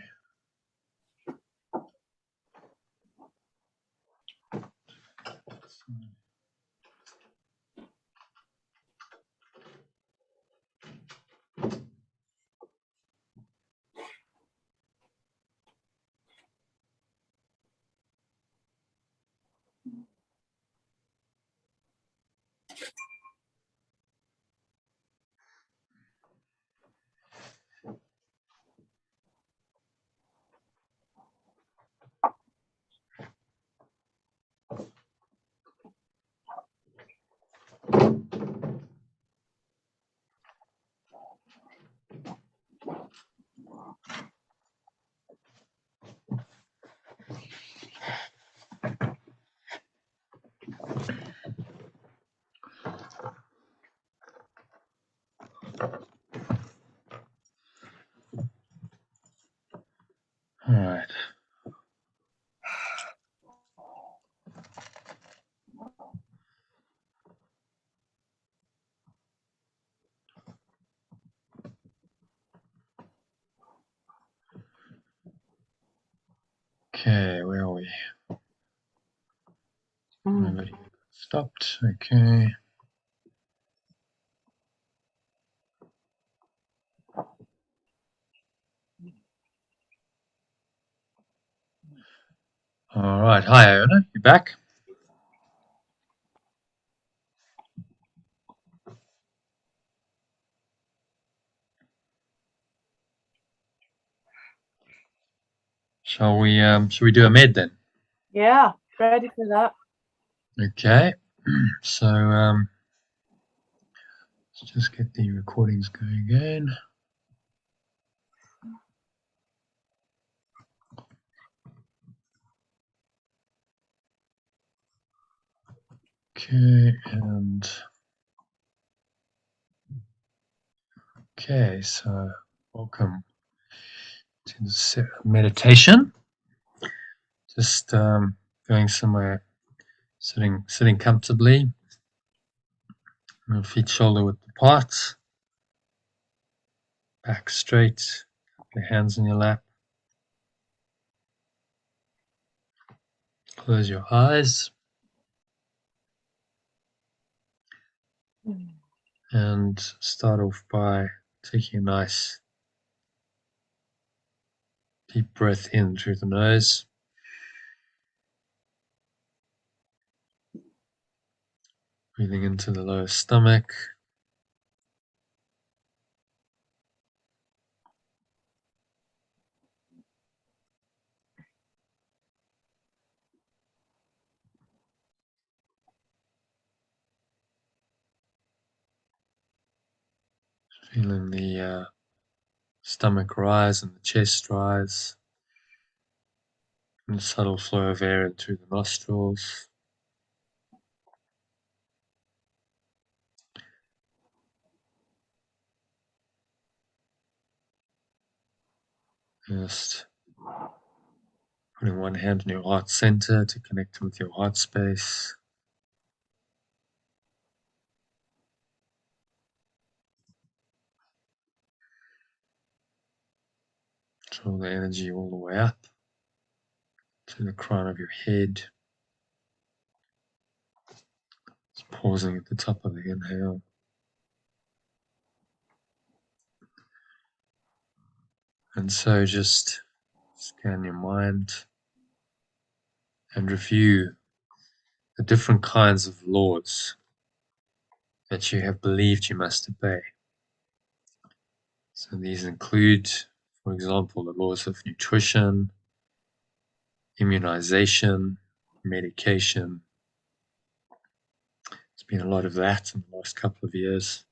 All right. Okay, where are we? Nobody stopped. Okay. All right. Hi, Iona. You back? Shall we do a med then? Yeah, ready for that. Okay. So let's just get the recordings going again. Okay, and okay, so welcome to the meditation. Just going somewhere, sitting comfortably, feet shoulder width apart, back straight, your hands in your lap. Close your eyes and start off by taking a nice deep breath in through the nose. Breathing into the lower stomach. Feeling the stomach rise and the chest rise. And a subtle flow of air in through the nostrils. Just putting one hand in your heart center to connect with your heart space. Draw the energy all the way up to the crown of your head. Just pausing at the top of the inhale. And so just scan your mind and review the different kinds of laws that you have believed you must obey. So these include, for example, the laws of nutrition, immunization, medication. There's been a lot of that in the last couple of years.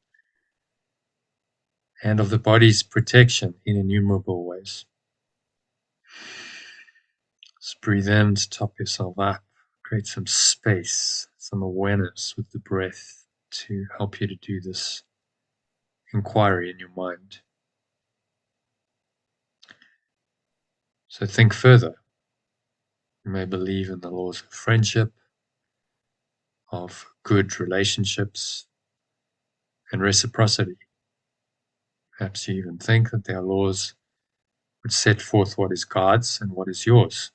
And of the body's protection in innumerable ways. Just breathe in to top yourself up. Create some space, some awareness with the breath to help you to do this inquiry in your mind. So think further. You may believe in the laws of friendship, of good relationships, and reciprocity. Perhaps you even think that there are laws which set forth what is God's and what is yours.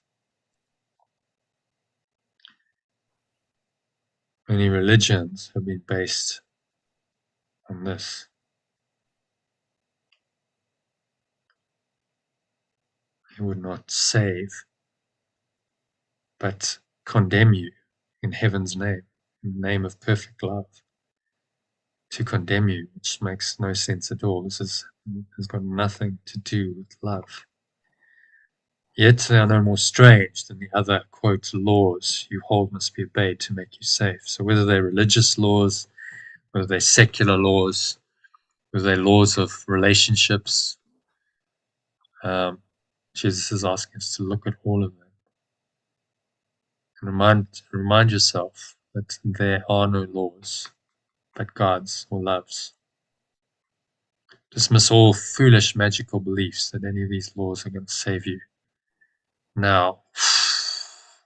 Many religions have been based on this. They would not save, but condemn you in heaven's name, in the name of perfect love. To condemn you, which makes no sense at all. This has got nothing to do with love. Yet they are no more strange than the other, quote, laws you hold must be obeyed to make you safe. So whether they're religious laws, whether they're secular laws, whether they're laws of relationships, Jesus is asking us to look at all of them. And remind yourself that there are no laws, but God's or love's. Dismiss all foolish magical beliefs that any of these laws are going to save you. Now,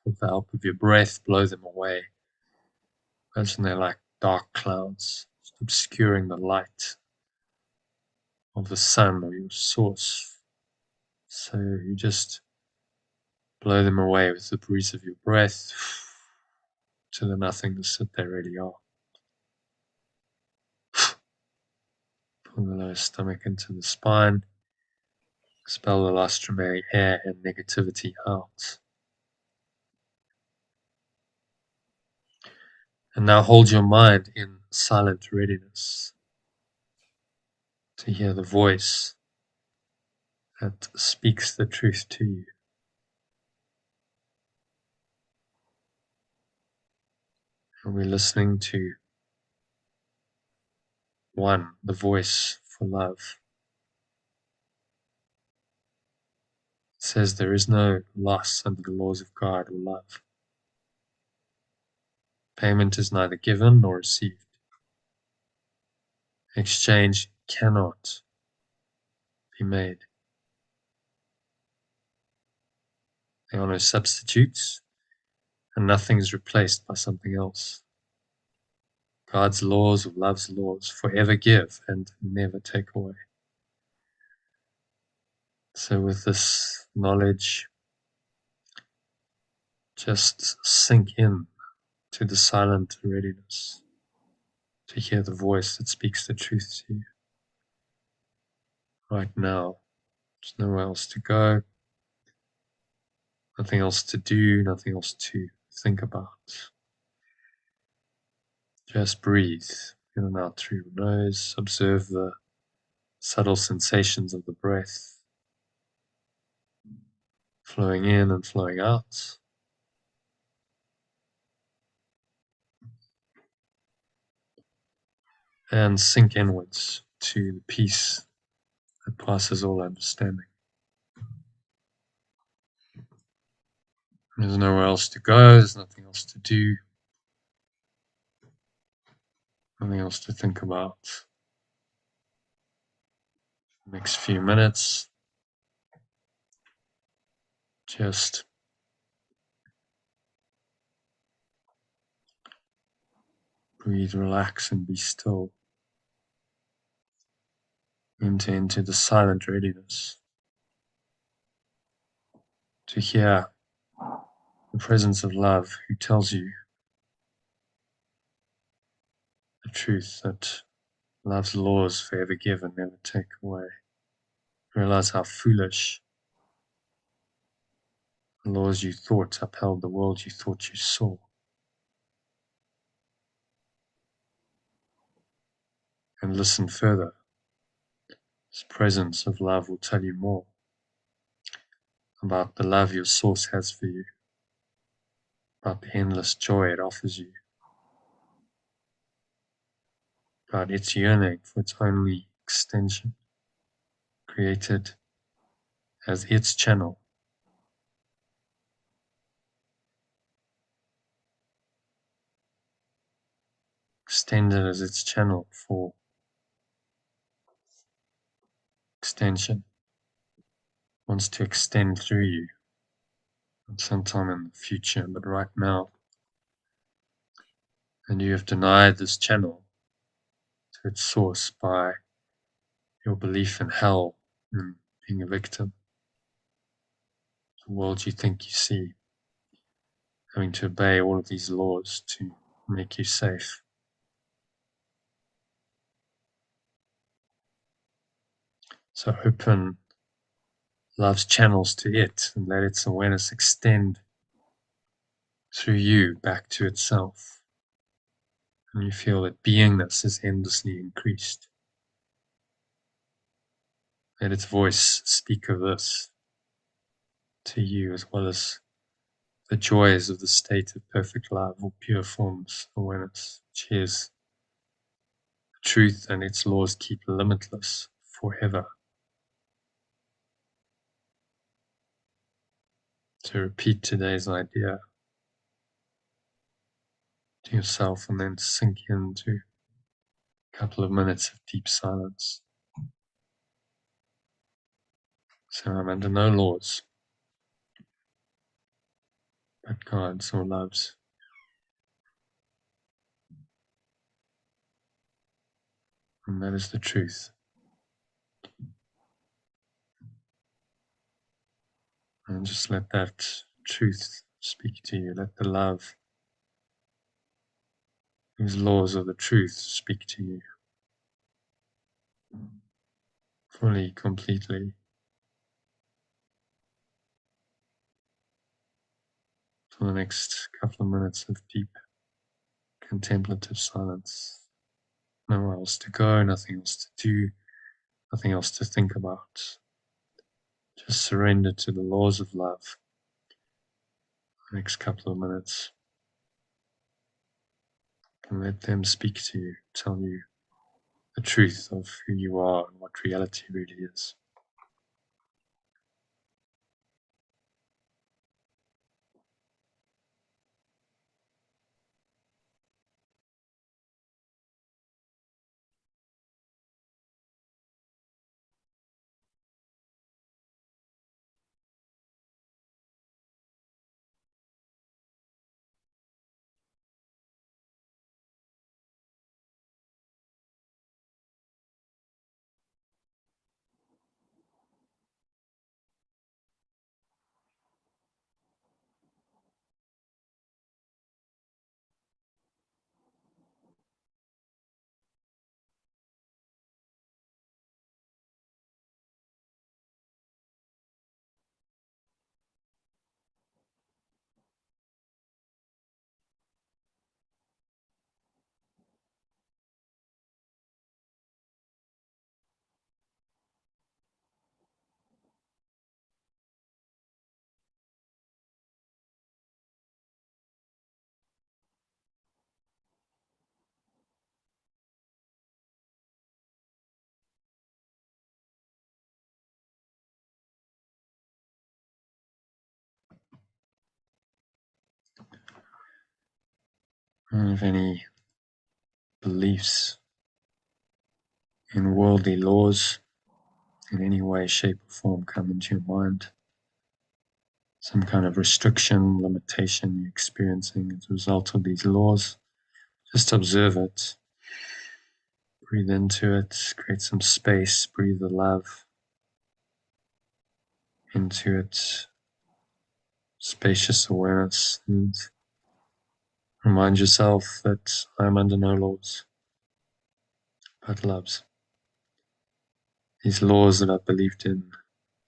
with the help of your breath, blow them away. Imagine they're like dark clouds, obscuring the light of the sun or your source. So you just blow them away with the breeze of your breath to the nothingness that they really are. Pull the lower stomach into the spine. Expel the last remaining air and negativity out. And now hold your mind in silent readiness to hear the voice that speaks the truth to you. And we're listening to one, the voice for love. It says there is no loss under the laws of God or love. Payment is neither given nor received. Exchange cannot be made. There are no substitutes, and nothing is replaced by something else. God's laws or love's laws forever give and never take away. So with this knowledge, just sink in to the silent readiness to hear the voice that speaks the truth to you. Right now, there's nowhere else to go, nothing else to do, nothing else to think about. Just breathe in and out through your nose. Observe the subtle sensations of the breath flowing in and flowing out. And sink inwards to the peace that passes all understanding. There's nowhere else to go, there's nothing else to do, nothing else to think about. The next few minutes, Just breathe, relax, and be still. Enter into the silent readiness to hear the presence of love who tells you the truth that love's laws forever give and never take away. Realize how foolish the laws you thought upheld the world you thought you saw. And listen further. This presence of love will tell you more about the love your source has for you, about the endless joy it offers you, about its yearning for its only extension, created as its channel, extended as its channel for extension, wants to extend through you at sometime in the future, but right now. And you have denied this channel to its source by your belief in hell and being a victim. The world you think you see, having to obey all of these laws to make you safe. So open love's channels to it and let its awareness extend through you back to itself. And you feel that beingness is endlessly increased. Let its voice speak of this to you, as well as the joys of the state of perfect love or pure forms awareness, which is the truth, and its laws keep limitless forever. To repeat today's idea to yourself and then sink into a couple of minutes of deep silence. So I'm under no laws but God's or love's. And that is the truth. And just let that truth speak to you. Let the love, whose laws are the truth, speak to you. Fully, completely. For the next couple of minutes of deep contemplative silence. Nowhere else to go, nothing else to do, nothing else to think about. Just surrender to the laws of love. The next couple of minutes. And let them speak to you, tell you the truth of who you are and what reality really is. And if any beliefs in worldly laws in any way, shape, or form come into your mind, some kind of restriction, limitation you're experiencing as a result of these laws. Just observe it. Breathe into it, create some space, breathe the love into it, spacious awareness, and remind yourself that I'm under no laws, but loves. These laws that I believed in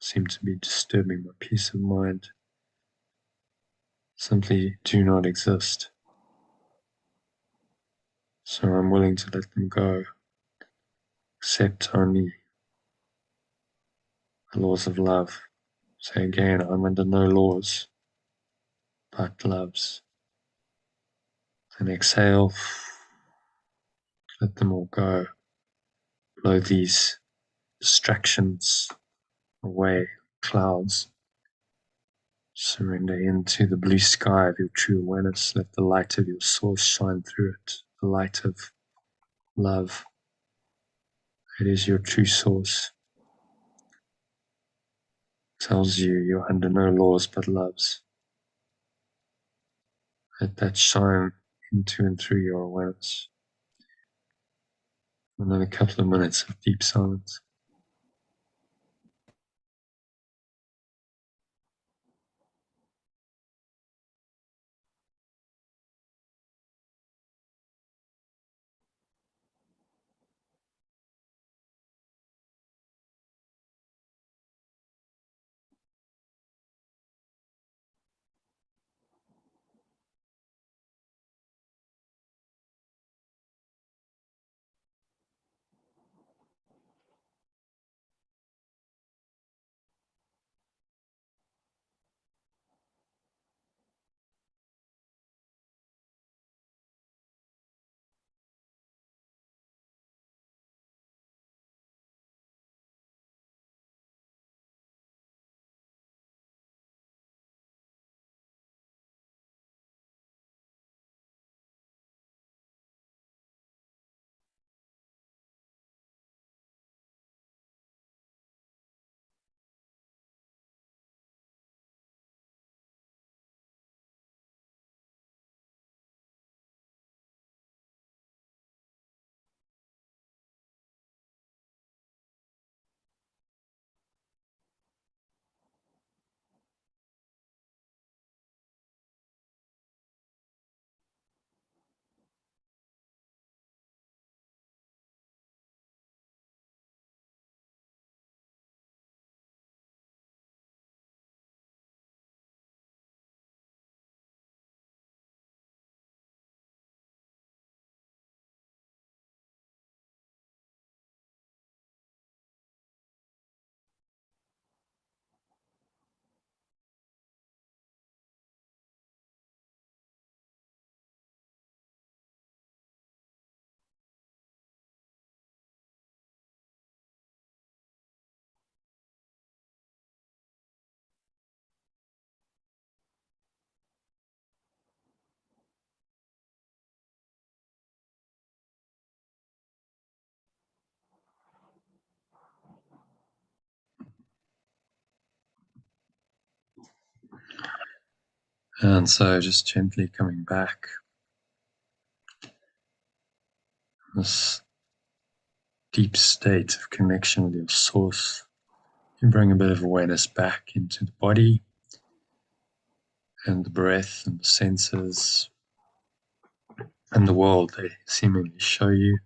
seem to be disturbing my peace of mind, simply do not exist. So I'm willing to let them go, accept only the laws of love. Say again, I'm under no laws, but loves. Then exhale, let them all go. Blow these distractions away, clouds. Surrender into the blue sky of your true awareness. Let the light of your source shine through it, the light of love. It is your true source. Tells you you're under no laws but loves. Let that shine into and through your awareness. And then a couple of minutes of deep silence. And so just gently coming back, this deep state of connection with your source. You bring a bit of awareness back into the body and the breath and the senses and the world they seemingly show you.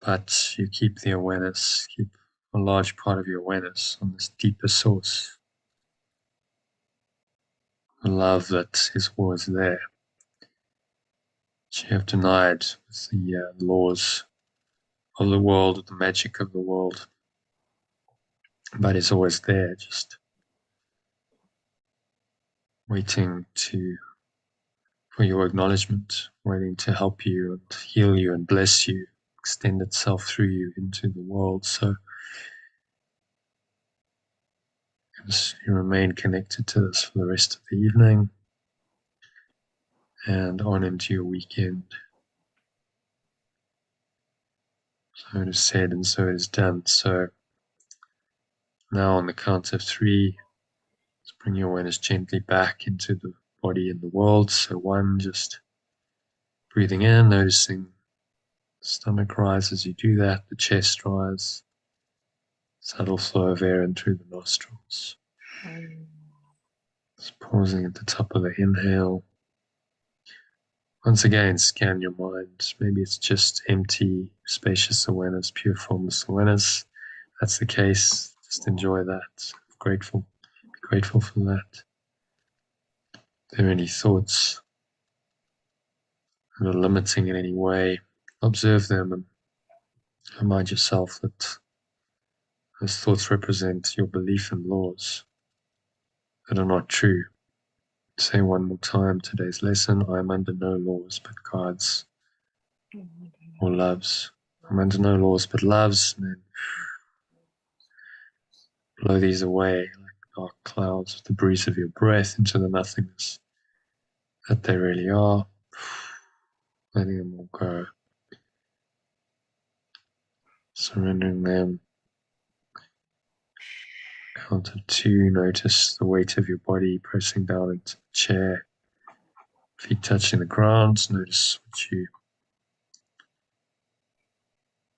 But you keep the awareness, keep a large part of your awareness on this deeper source, the love that is always there, which you have denied with the laws of the world, the magic of the world, but it's always there, just waiting for your acknowledgement, waiting to help you and heal you and bless you, extend itself through you into the world. So as you remain connected to this for the rest of the evening and on into your weekend. So it is said and so it is done. So now on the count of 3, Let's bring your awareness gently back into the body and the world. So 1, just breathing in, noticing the stomach rise as you do that, the chest rise, subtle flow of air in through the nostrils. Just pausing at the top of the inhale. Once again, scan your mind. Maybe it's just empty, spacious awareness, pure formless awareness. If that's the case, just enjoy that. Be grateful for that. If there are any thoughts that are limiting in any way, observe them and remind yourself that those thoughts represent your belief in laws that are not true. Say one more time today's lesson: I am under no laws but God's or loves. I'm under no laws but loves, and then blow these away like dark clouds with the breeze of your breath into the nothingness that they really are, letting them all go, surrendering them. Count of 2, notice the weight of your body pressing down into the chair, feet touching the ground. Notice what you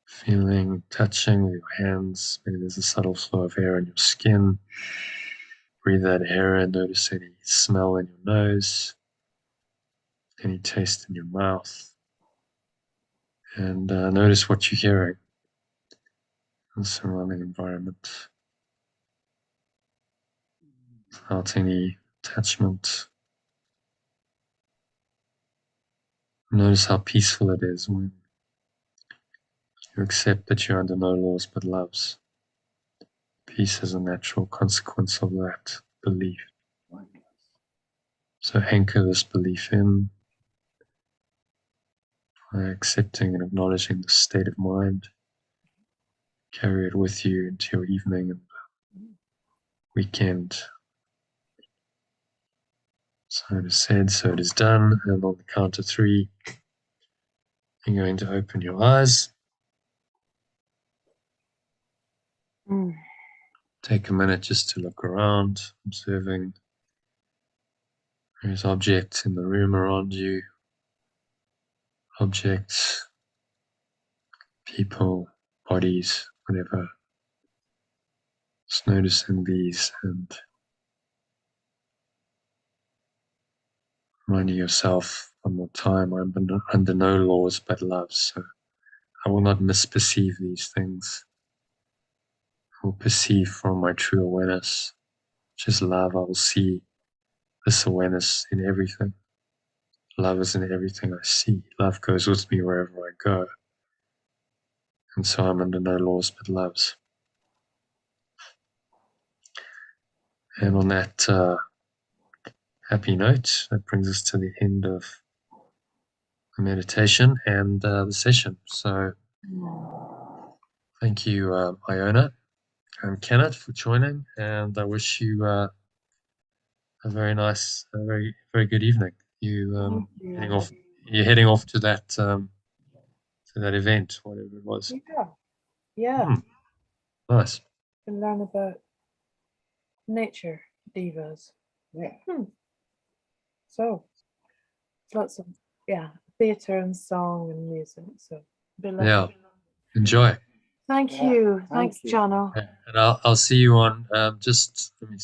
feeling, touching with your hands. Maybe there's a subtle flow of air in your skin. Breathe that air in. Notice any smell in your nose, any taste in your mouth. And notice what you're hearing in the surrounding environment without any attachment. Notice how peaceful it is when you accept that you're under no laws but loves. Peace is a natural consequence of that belief. So anchor this belief in by accepting and acknowledging the state of mind. Carry it with you into your evening and weekend. So it is said, so it is done. And on the count of 3, you're going to open your eyes. Take a minute just to look around, observing various objects in the room around you, objects, people, bodies, whatever. Just noticing these and reminding yourself one more time, I'm under no laws but love, so I will not misperceive these things. I will perceive from my true awareness, which is love. I will see this awareness in everything. Love is in everything I see. Love goes with me wherever I go. And so I'm under no laws but loves. And on that happy note, that brings us to the end of the meditation and the session. So thank you, Iona and Kenneth, for joining, and I wish you a very nice, very good evening. You heading off? You're heading off to that event, whatever it was. Yeah. Nice. And learn about nature divas. Yeah. So lots of theatre and song and music. So be lovely. Yeah. Enjoy. Thank Yeah, you. thank Thanks, you. Jono. And I'll see you on just let me